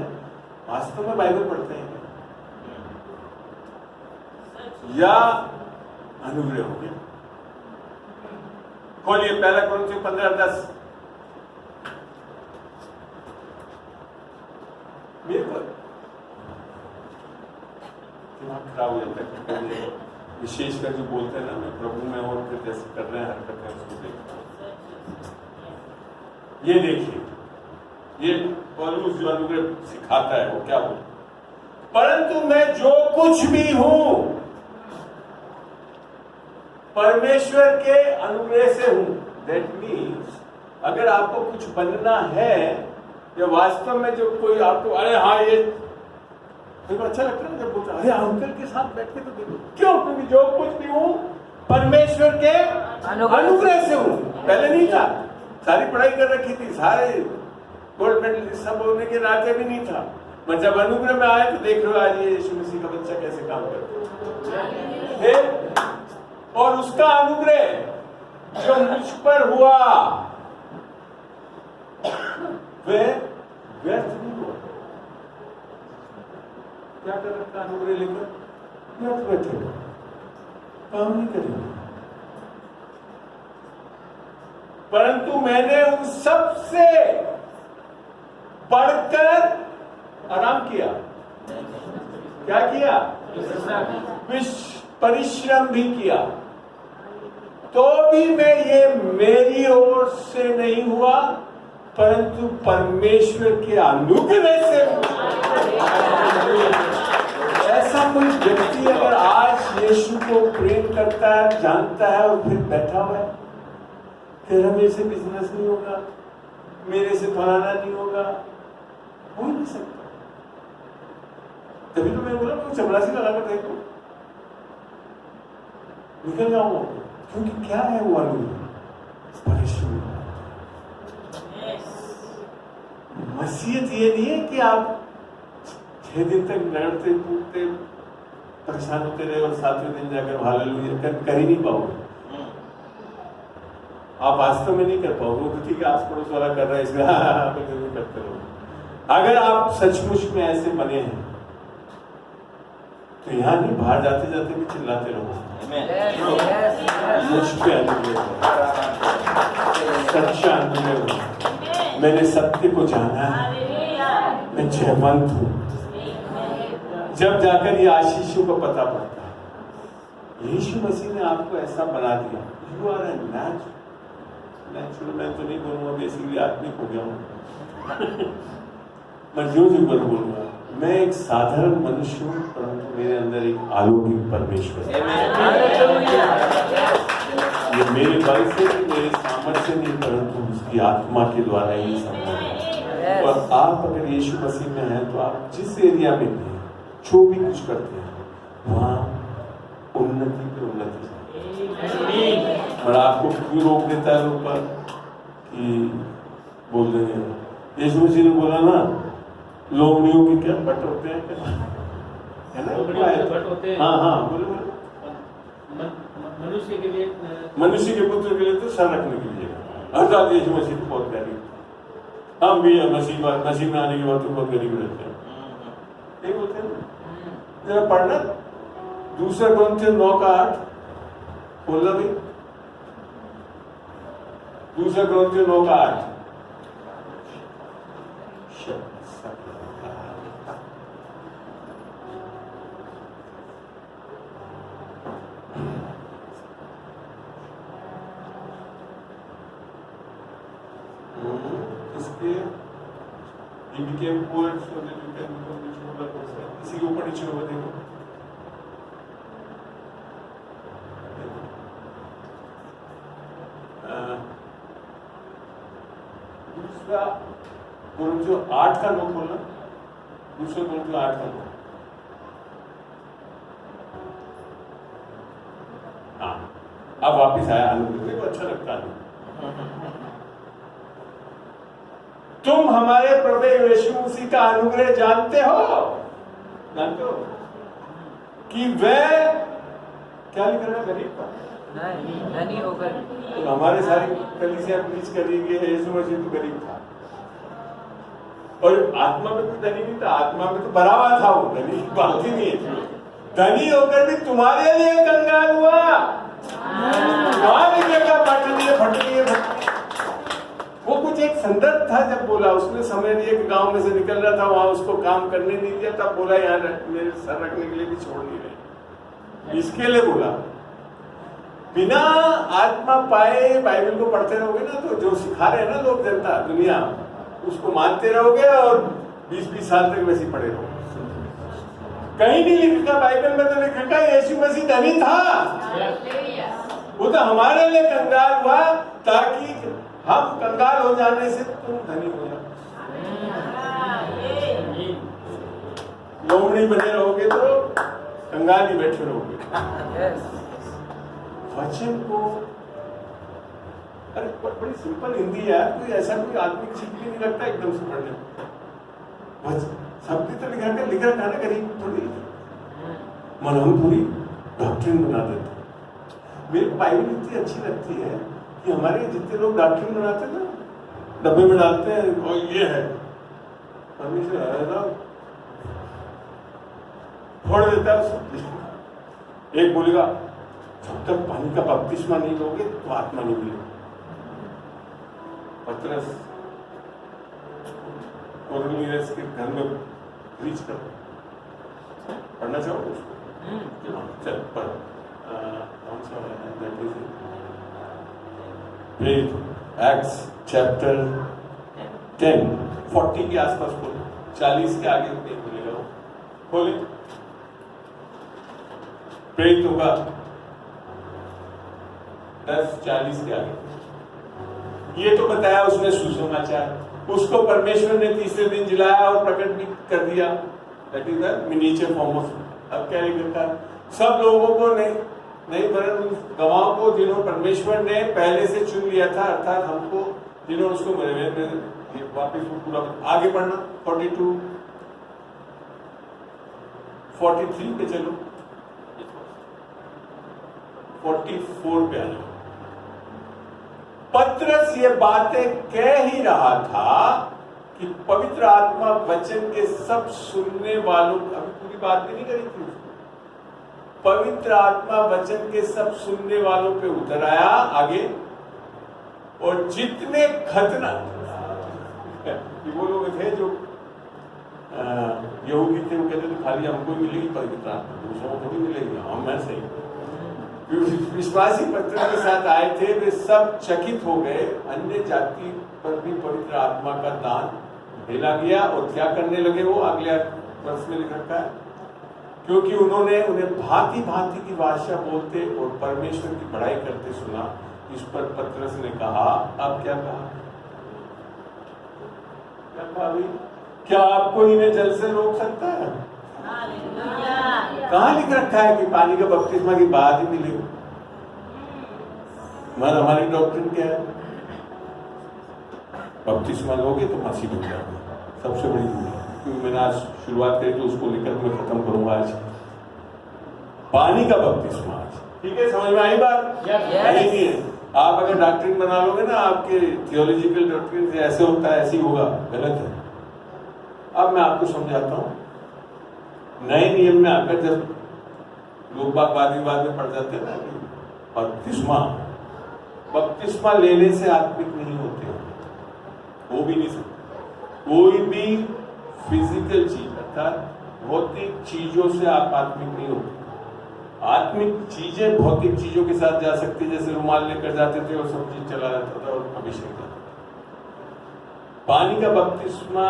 वास्तव में बाइबल पढ़ते हैं या अनुग्रह हो गया। खोलिए पहला कोरिन्थियों 15:10। मेरे को दिमाग खराब हो जाता है, विशेषकर जो बोलते हैं ना मैं प्रभु में और फिर जैसे कर रहे हैं हरकत है उसको देखता हूं। ये देखिए, ये पौलुस जो अनुग्रह सिखाता है वो क्या बोलता, परंतु मैं जो कुछ भी हूं परमेश्वर के अनुग्रह से हूं। दैट मीन्स अगर आपको कुछ बनना है या वास्तव में जो कोई आपको अरे हाँ ये देखो अच्छा लगता है जब बोलता अरे अंकल के साथ बैठ के तो देखो, क्यों, क्योंकि जो कुछ भी हूं परमेश्वर के अनुग्रह से हूं। पहले नहीं था, सारी पढ़ाई कर रखी थी, सारे गोल्ड मेडल सब होने के नाते भी नहीं था, पर जब अनुग्रह में आए तो देख लो आज ये यीशु मसीह का बच्चा कैसे काम करता है। और उसका अनुग्रह जो मुझ पर हुआ वह व्यर्थ नहीं हुआ। क्या कर रखा अनुग्रह लेकर, व्यर्थ बैठे काम नहीं करेंगे, परंतु मैंने उन सब से बढ़कर आराम किया। क्या किया, परिश्रम भी किया, तो भी मैं ये मेरी ओर से नहीं हुआ परंतु परमेश्वर के अनुग्रह से। ऐसा कोई व्यक्ति अगर आज यीशु को प्रेम करता है, जानता है और फिर बैठा हुआ है, फिर मेरे से बिजनेस नहीं होगा, मेरे से फलाना नहीं होगा, हो ही नहीं सकता। तभी तो मैं बोला मैं चपरासी लगा कर देखो, निकल जाऊंगा। क्योंकि क्या है वो अनुग्रह? परेशान। मसीहत ये नहीं है कि आप 6 दिन तक लड़ते कूदते परेशान होते रहे और 7वें दिन जाकर हालेलुया कर ही नहीं पाओगे। आप वास्तव में नहीं कर पाओगे। तो ठीक है, आस पड़ोस वाला कर रहा है इसलिए करते रहो। अगर आप सचमुच में ऐसे बने हैं तो यहाँ नहीं, बाहर जाते जाते भी चिल्लाते रहो, मुझ पे अनुग्रह, सच्चा अनुग्रह। मैंने सत्य को जाना है, मैं जयवंत हूँ। जब जाकर ये आशीषों का पता पड़ता है, यीशु मसीह ने आपको ऐसा बना दिया। यू आर ए नेचुरल, मैं तो नहीं बोलूंगा, बेसिकली आत्मिक हो गया हूँ। मैं जो बोलूंगा, मैं एक साधारण मनुष्य हूँ, परंतु मेरे अंदर एक अलौकिक परमेश्वर है। ये मेरे बल से नहीं, मेरे सामर्थ्य नहीं, परंतु उसकी आत्मा के द्वारा ही संभव है। और आप अगर यीशु मसीह में हैं तो आप जिस एरिया में भी हैं, जो भी कुछ करते हैं, वहाँ उन्नति पे उन्नति। और आपको क्यों रोक देता है ऊपर कि बोल देंगे? यीशु मसीह ने बोला ना, लोमड़ियों के क्या बट होते हैं, क्या है ना? बट होते हैं। हाँ, बोलो। मनुष्य के पुत्र के लिए तो सर रखने के लिए। अर्थात यीशु मसीह तो बहुत गरीब, हम भी मसीह में आने के बाद तो बहुत गरीब रहते हैं, नहीं बोलते हैं? जरा पढ़ना 2 Corinthians 9:8 बोलना भाई। 2 Corinthians 9:8। He became poor so that you can become rich for the person. इसी के ऊपर नीचे होगा देखो। दूसरा Corinthians 8 का 9 खोलना। 2 Corinthians 8 का 9। हाँ, अब वापिस आया अनुग्रह को, अच्छा लगता है। तुम हमारे प्रभु यीशु मसीह का अनुग्रह जानते हो कि वह क्या लिख रहा है? गरीब था, धनी होकर। तो हमारे सारी कलीसिया प्रीच कर रही है यीशु मसीह तो गरीब था, और आत्मा में तो धनी नहीं था, आत्मा में तो भरा हुआ था। वो धनी की बात ही नहीं है। धनी होकर भी तुम्हारे लिए कंगाल हुआ, तुम्हारे लिए फट लिए। वो कुछ एक संदर्भ था जब बोला, उसने समय दिया कि गांव में से निकल रहा था, वहां उसको काम करने नहीं दिया, तब बोला यहाँ मेरे सर रखने के लिए भी छोड़ नहीं रहे, इसके लिए बोला। बिना आत्मा पाए बाइबल को पढ़ते रहोगे ना, तो जो सिखा रहे हैं ना लोग, जनता दुनिया, उसको मानते रहोगे और 20-20 साल तक वैसे पढ़े रहोगे। कहीं नहीं लिखा बाइबल में, तो लिखा यीशु मसीह धनी था, वो तो हमारे लिए कंगाल हुआ ताकि हम कंगाल हो जाने से तुम धनी हो जाओ। लोमड़ी बने रहोगे तो कंगाल ही बैठे रहोगे। वचन को, अरे बड़ी सिंपल हिंदी है यार, कोई ऐसा कोई आत्मिक चीज भी नहीं लगता एकदम से पढ़ने में। शब्द तो लिख रखा ना, गरीब थोड़ी मन हम पूरी डॉक्ट्रिन बना देते। मेरे को बाइबल इतनी अच्छी लगती है कि हमारे जितने लोग डॉक्ट्रिन बनाते हैं ना, डब्बे में डालते हैं, और ये है परमेश्वर है ना, फोड़ देता है सब। एक बोलेगा जब तक पानी का बपतिस्मा नहीं लोगे तो आत्मा नहीं मिलेगी। पतरस कोर्नेलियस के घर में प्रीच कर, पढ़ना चाहोगे उसको? चल पढ़, कौन सा है? एक्ट्स चैप्टर 10 40 के आसपास खोले, 40 के आगे नहीं बोलेगा वो, खोले प्रेरित होगा 10:40 के आगे। ये तो बताया उसने सुसमाचार, उसको परमेश्वर ने तीसरे दिन जिलाया और प्रकट भी कर दिया। That is the miniature form of. अब क्या लिखा है? सब लोगों को नहीं वरन उन गवाहों को जिन्होंने परमेश्वर ने पहले से चुन लिया था, अर्थात हमको जिन्होंने उसको वापिस पूरा। आगे पढ़ना 42 43 पे चलो, 44 पे आ जाओ। पत्रस ये बातें कह ही रहा था कि पवित्र आत्मा वचन के सब सुनने वालों, अभी पूरी बात भी नहीं करी थी उसको, पवित्र आत्मा वचन के सब सुनने वालों पे उतर आया। आगे, और जितने खतना, वो लोग थे जो यहूदी थे, वो कहते थे खाली हमको मिलेगी पवित्र आत्मा, दूसरों को थोड़ी मिलेगी, हम मैं सही। विश्वासी पत्र के साथ आए थे, वे सब चकित हो गए। अन्य जाति पर भी पवित्र आत्मा का दान भेजा गया और क्या करने लगे वो अगले वर्ष में लिख रखा है, क्योंकि उन्होंने उन्हें भांति भांति की भाषा बोलते और परमेश्वर की बड़ाई करते सुना। इस पर पत्रस ने कहा, अब क्या कहा? क्या आपको इन्हें जल से रोक सकता है? कहाँ लिख रखा है कि पानी का बपतिस्मा की बात ही मिलेगी? हमारी डॉक्ट्रिन क्या है? बपतिस्मा लोगे तो मसीह बन जाओगे, सबसे बड़ी दुनिया। क्योंकि मैंने आज शुरुआत करी तो उसको लेकर मैं खत्म करूंगा आज। पानी का बपतिस्मा आज, ठीक है? समझ में आई बात? नहीं है। आप अगर डॉक्ट्रिन बना लोगे ना, आपके थियोलॉजिकल डॉक्ट्रिन से ऐसे होता है, ऐसे ही होगा, गलत है। अब मैं आपको समझाता हूँ। नए नियम में आकर जब लोग वाद विवाद में पड़ जाते हैं ना, बपतिस्मा लेने से आत्मिक नहीं होते, हो भी नहीं सकते। कोई भी फिजिकल चीज अर्थात भौतिक चीजों से आप आत्मिक नहीं होते। आत्मिक चीजें भौतिक चीजों के साथ जा सकती है, जैसे रुमाल लेकर जाते थे और सब चीज चला जाता था और अभिषेक करता था। पानी का बपतिस्मा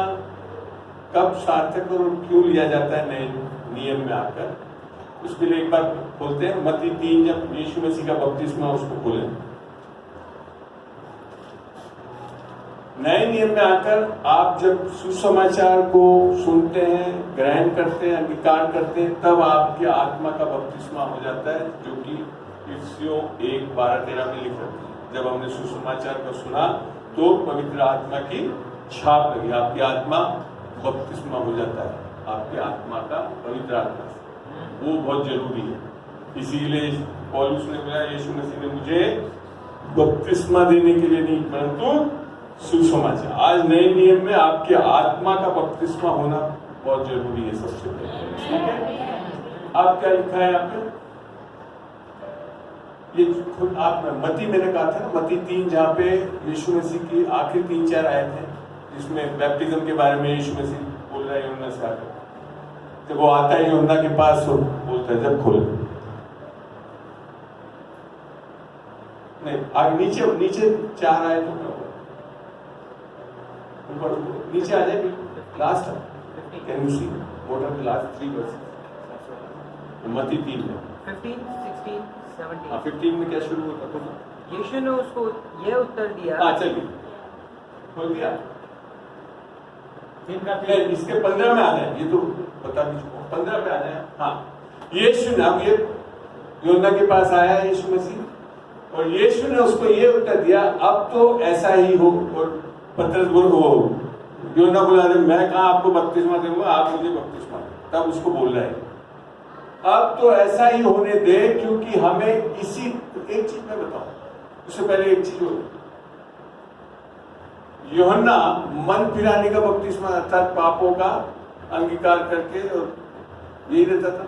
कब सार्थक और क्यों लिया जाता है नए नियम में आकर, उसके लिए एक बार खोलते हैं मत्ती 3, जब यीशु मसीह का बपतिस्मा, उसको खोलें। नए नियम में आकर आप जब सुसमाचार को सुनते हैं, ग्रहण करते हैं, अंगीकार करते हैं, तब आपके आत्मा का बपतिस्मा हो जाता है, जो कि इफिसियों 1:12-13 में लिख रखा है। जब हमने सुसमाचार को सुना तो पवित्र आत्मा की छाप लगी, आपकी आत्मा बपतिस्मा हो जाता है, आपकी आत्मा का पवित्र आत्मा से। वो बहुत जरूरी है। इसीलिए पौलुस ने बोला, यीशु मसीह ने मुझे बपतिस्मा देने के लिए नहीं, परंतु सुसमाचार। आज नए नियम में आपके आत्मा का बपतिस्मा होना बहुत जरूरी है, सबसे पहले, ठीक है? आप क्या लिखा है यहाँ पे? ये खुद आप मत्ती, मैंने कहा था ना, मत्ती 3, जहाँ पे यीशु मसीह की आखिरी 3-4 आयत हैं, जिसमें बैप्टिज्म के बारे में यीशु मसीह बोल रहा है यूहन्ना से आकर। जब वो आता है यूहन्ना के पास, वो बोलता है, जब खोल नहीं, आगे नीचे 4 आए तो नीचे आ जाए, last can you see what are the last 3 verses? मत्ती 3 में 15, 16, 17। 15 में क्या शुरू होता है? यीशु ने उसको यह उत्तर दिया। चलिए खोल दिया। इसके 15 में आ जाए, ये तो बता दीजिए, 15 पे आ जाए। हाँ, यीशु ने, अब ये यूहन्ना के पास आया है यीशु मसीह, और यीशु ने उसको ये उत्तर दिया, अब तो ऐसा ही हो। और पतरस यूहन्ना बोला, मैं कहाँ आपको बपतिस्मा दूंगा, आप मुझे बपतिस्मा दें। तब उसको बोल रहा है, अब तो ऐसा ही होने दे, क्योंकि हमें इसी, एक चीज मैं बताऊं, उससे पहले एक चीज हो, यूहन्ना मन फिराने का बपतिस्मा, अर्थात पापों का अंगीकार करके, और यही रहता था।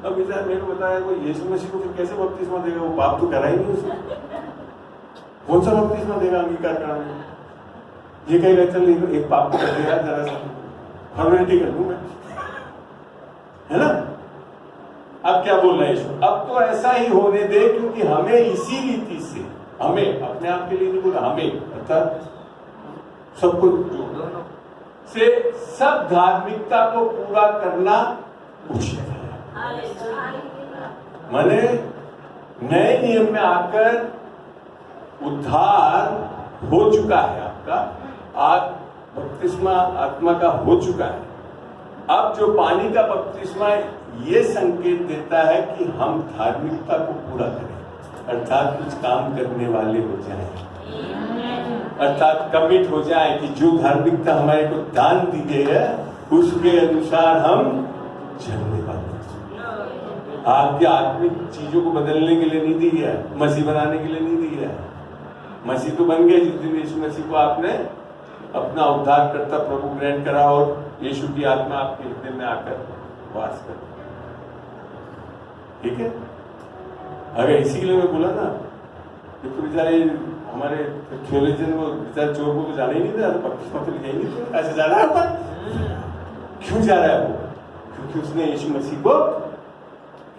अब मेरे को बताया, वो यीशु मसीह को फिर कैसे बपतिस्मा देगा? वो पाप तो करा ही नहीं उसने, कौन सा बपतिस्मा देगा अंगीकार कराने? ये कहेगा चल एक पाप कर दिया, जरा सा फॉर्मेलिटी कर दूं मैं, है ना? अब क्या बोल रहा है यीशु? अब तो ऐसा ही होने दे, क्योंकि हमें इसी रीति से, हमें अपने आप के लिए नहीं बोला, हमें अर्थात सबको से सब धार्मिकता को पूरा करना उचित है। माने नए नियम में आकर उद्धार हो चुका है आपका, बपतिस्मा आत्मा का हो चुका है। अब जो पानी का बपतिस्मा ये संकेत देता है कि हम धार्मिकता को पूरा करें, अर्थात कुछ काम करने वाले हो जाएं, अर्थात कमिट हो जाए कि जो धार्मिकता हमारे को दान दी गई है उसके अनुसार हम चलने वाले। आपकी आत्मिक चीजों को बदलने के लिए नहीं दी है, मसीह बनाने के लिए नहीं दी है। मसीह तो बन गए जिस दिन यीशु मसीह को आपने अपना उद्धार करता प्रभु ग्रहण करा और यीशु की आत्मा आपके हृदय में आकर वास कर। ठीक है, अगर इसी के लिए मैं बोला ना, तो बेचारे हमारे थियोलॉजियन को बेचारे चोर को तो जाना ही नहीं था, तो बपतिस्मा तो लिखा ही नहीं था, ऐसे जा रहा है ऊपर। क्यों जा रहा है वो? क्योंकि उसने यीशु मसीह को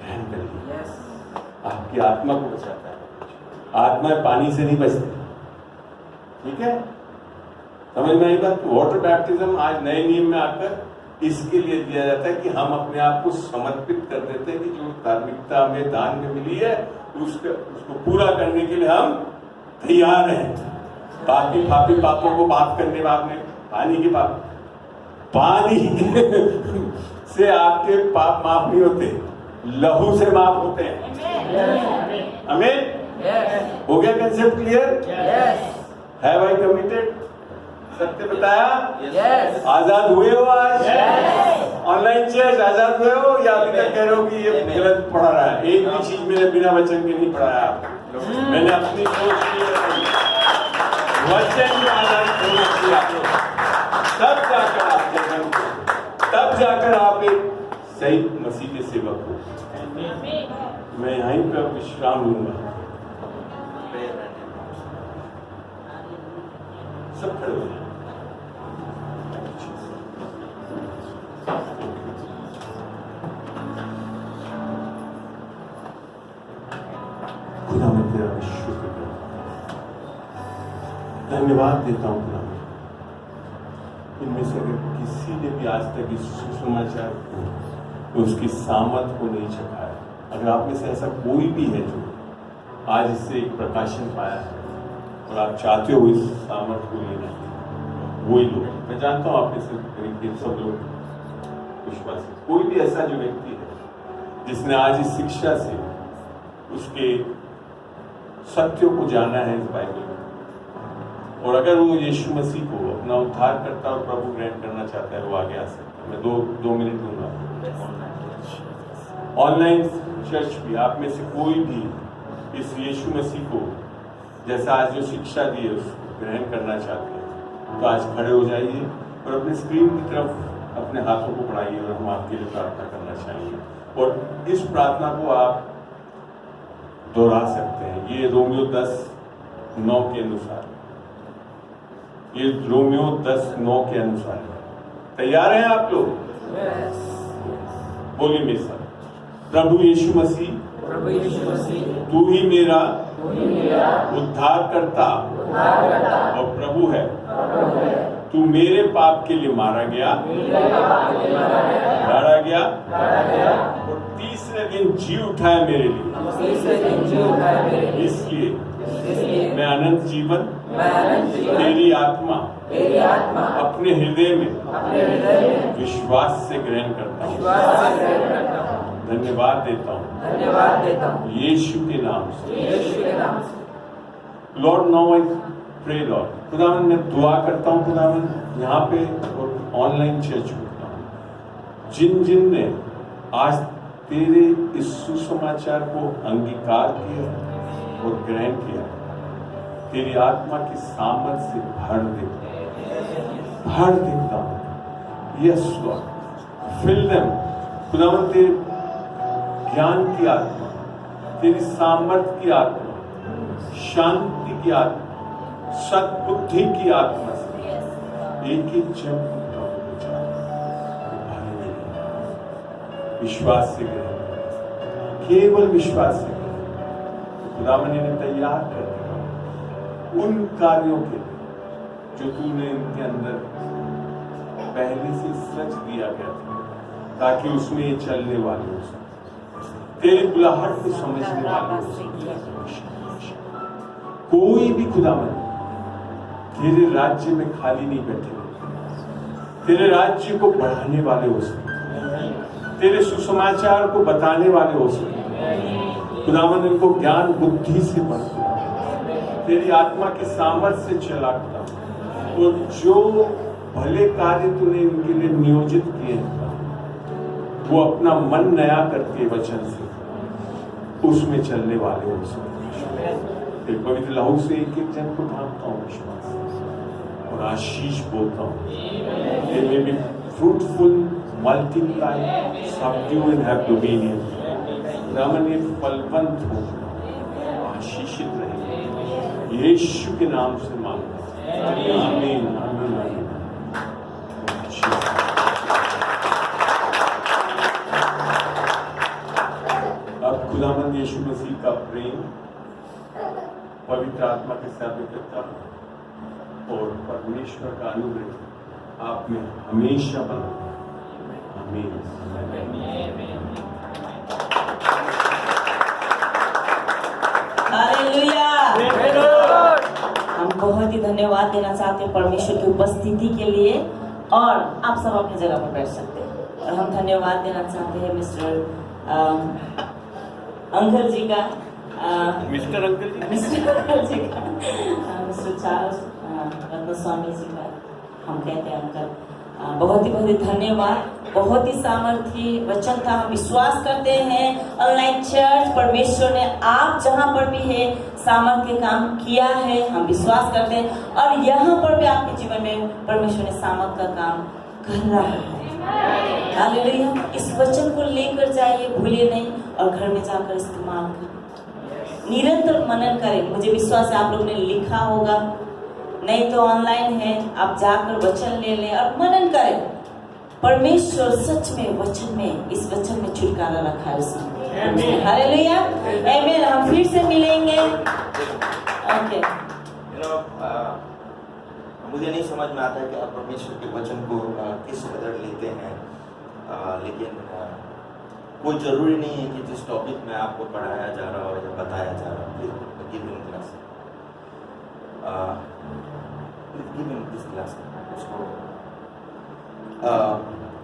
ग्रहण कर लिया। आपकी आत्मा को बचाता है। आत्मा पानी से नहीं बचती। ठीक है, समझ में आई बात? वाटर बैप्टिज्म आज नए नियम में आकर इसके लिए दिया जाता है कि हम अपने आप को समर्पित कर देते हैं कि जो धार्मिकता हमें दान में मिली है उसको पूरा करने के लिए हम तैयार हैं। बाकी पापी पापों को माफ करने वाले पानी के पानी से आपके पाप माफ नहीं होते, लहू से माफ होते हैं। आमीन। हो गया concept clear? Have I committed? सत्य बताया? आजाद हुए हो आज? ऑनलाइन चर्च आजाद हुए हो या अभी तक कह रहे हो कि ये गलत पढ़ा रहा है? एक भी चीज मैंने बिना वचन के नहीं पढ़ाया आपको, मैंने अपनी सोच की वचन में आजाद होना चाहिए। तब जाकर आप एक सही मसीह के सेवक हो। मैं यहीं पर विश्राम लूंगा। सब खड़े हो जाए। खुदा मैं तेरा शुक्र करता हूं, धन्यवाद देता हूं खुदा। इनमें से अगर किसी ने भी आज तक इस सुसमाचार को, उसकी सामर्थ को नहीं चखा है, अगर आप में से ऐसा कोई भी है जो आज इससे एक प्रकाशन पाया है और आप चाहते हो इस सामर्थ को लेना, वही लोग, मैं जानता हूं आप में से करीब सब लोग विश्वासी, कोई भी ऐसा जो व्यक्ति है जिसने आज इस शिक्षा से उसके सत्यों को जाना है इस बाइबल में, और अगर वो यीशु मसीह को अपना उद्धार करता और प्रभु ग्रहण करना चाहता है, वो आगे आ सकता है। मैं दो मिनट दूंगा। ऑनलाइन चर्च भी आप में से कोई भी इस यीशु मसीह को जैसा आज जो शिक्षा दी है उसको ग्रहण करना चाहते हैं, तो आज खड़े हो जाइए और अपने स्क्रीन की तरफ अपने हाथों को बढ़ाइए और हम आपके लिए प्रार्थना करना चाहेंगे। और इस प्रार्थना को आप दोहरा सकते हैं। ये रोमियो 10:9 के अनुसार, ये रोमियो 10:9 के अनुसार है। तैयार हैं आप लोग? बोलिए मेरे साथ, प्रभु यीशु मसीह तू ही मेरा उद्धार करता और प्रभु है। तू मेरे पाप के लिए मारा गया, लड़ा गया और तीसरे दिन जी उठाया मेरे लिए। इसलिए मैं अनंत जीवन तेरी आत्मा अपने हृदय में विश्वास से ग्रहण करता हूँ। धन्यवाद देता हूँ यीशु के नाम से। Lord now I pray lord, खुदावन मैं दुआ करता हूँ खुदावन यहाँ पे और ऑनलाइन चर्च करता हूँ, जिन ने आज तेरे इस सुसमाचार को अंगीकार किया और ग्रहण किया, तेरी आत्मा की सामर्थ से भर देता हूँ। यस लॉर्ड, फिल देम खुदावन, तेरे ज्ञान की आत्मा, तेरी सामर्थ की आत्मा, शांति की आत्मा, सद्बुद्धि की आत्मा से एक एक जन विश्वास से ग्रहण, केवल विश्वास से खुदावन ने तैयार कर दिया उन कार्यों के जो तूने इनके अंदर पहले से सच दिया गया था, ताकि उसमें ये चलने वाले हो सके। तेरी बुलाहट को समझने वाले हो सकते हैं। कोई भी खुदावन तेरे राज्य में खाली नहीं बैठे, तेरे राज्य को बढ़ाने वाले हो सकते, तेरे सुसमाचार को बताने वाले हो सकते। खुदावन इनको ज्ञान बुद्धि से भर, तेरी आत्मा के सामर्थ्य से चला कर, और जो भले कार्य तूने इनके लिए नियोजित किए वो अपना मन नया करके वचन से उसमें चलने वाले हो सकते। फिर पवित्र लहू से एक एक जन को ढांकता हूँ विश्वास और आशीष बोलता हूँ। They may be fruitful, multiply, subdue and have dominion. Raman ये फलवंत हो, आशीषित रहे, यीशु के नाम से मांगता हूँ। आमीन, आमीन, आमीन। अब खुदावंद यीशु मसीह का प्रेम, पवित्र आत्मा के साथ और परमेश्वर का अनुग्रह आप में हमेशा बना। आमीन। हालेलुया। हम बहुत ही धन्यवाद देना चाहते हैं परमेश्वर की उपस्थिति के लिए, और आप सब अपनी जगह पर बैठ सकते हैं। और हम धन्यवाद देना चाहते हैं मिस्टर अंकल जी का, मिस्टर अंकल जी का, मिस्टर चार्ल्स रत्न स्वामी जी का, हम कहते हैं अंकल। बहुत ही धन्यवाद। बहुत ही सामर्थी वचन था। हम विश्वास करते हैं ऑनलाइन चर्च परमेश्वर ने आप जहां पर भी है सामर्थ्य के काम किया है, हम विश्वास करते हैं, और यहाँ पर भी आपके जीवन में परमेश्वर ने सामर्थ्य का काम कर रहा है। हालेलुया। इस वचन को लेकर जाइए, भूलिए नहीं, और घर में जाकर इस्तेमाल करें, निरंतर मनन करें। मुझे विश्वास है आप लोग ने लिखा होगा, नहीं तो ऑनलाइन है, आप जाकर वचन ले लें और मनन करें। परमेश्वर सच में वचन में, इस वचन में छुटकारा रखा है उसने। हालेलुया, आमीन। हम फिर से मिलेंगे। ओके। मुझे नहीं समझ में आता है कि आप परमेश्वर के वचन को किस कदर लेते हैं, लेकिन कोई जरूरी नहीं है कि जिस टॉपिक में आपको पढ़ाया जा रहा हो या बताया जा रहा हो,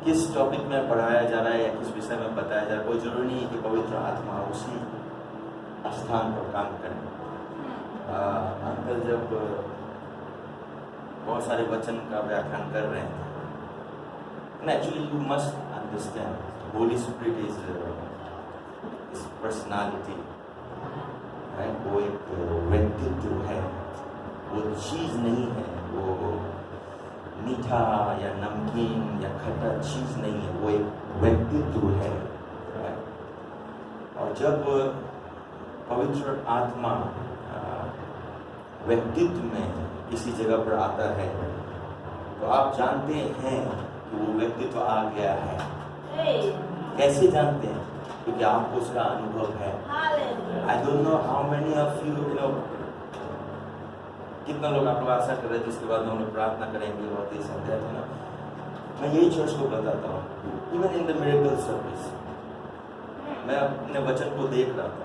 किस टॉपिक में पढ़ाया जा रहा है या किस विषय में बताया जा रहा है, कोई जरूरी नहीं है कि पवित्र आत्मा उसी स्थान पर काम करे। अंकल जब बहुत सारे वचन का व्याख्यान कर रहे हैं, actually you must understand Holi spirit is personality, वो एक व्यक्तित्व है, वो चीज़ नहीं है, वो मीठा या नमकीन या खट्टा चीज़ नहीं है, वो एक व्यक्तित्व है। और जब पवित्र आत्मा व्यक्तित्व में किसी जगह पर आता है तो आप जानते हैं कि वो व्यक्तित्व आ गया है। कैसे जानते हैं? क्योंकि आपको उसका अनुभव है। I don't know how many of you know, कितना लोग आप लोग आशा कर रहे थे जिसके बाद हम लोग प्रार्थना करेंगे बहुत ही संध्या है ना। मैं यही चर्च को बताता हूँ, even in the miracle service मैं अपने वचन को देख रहा था,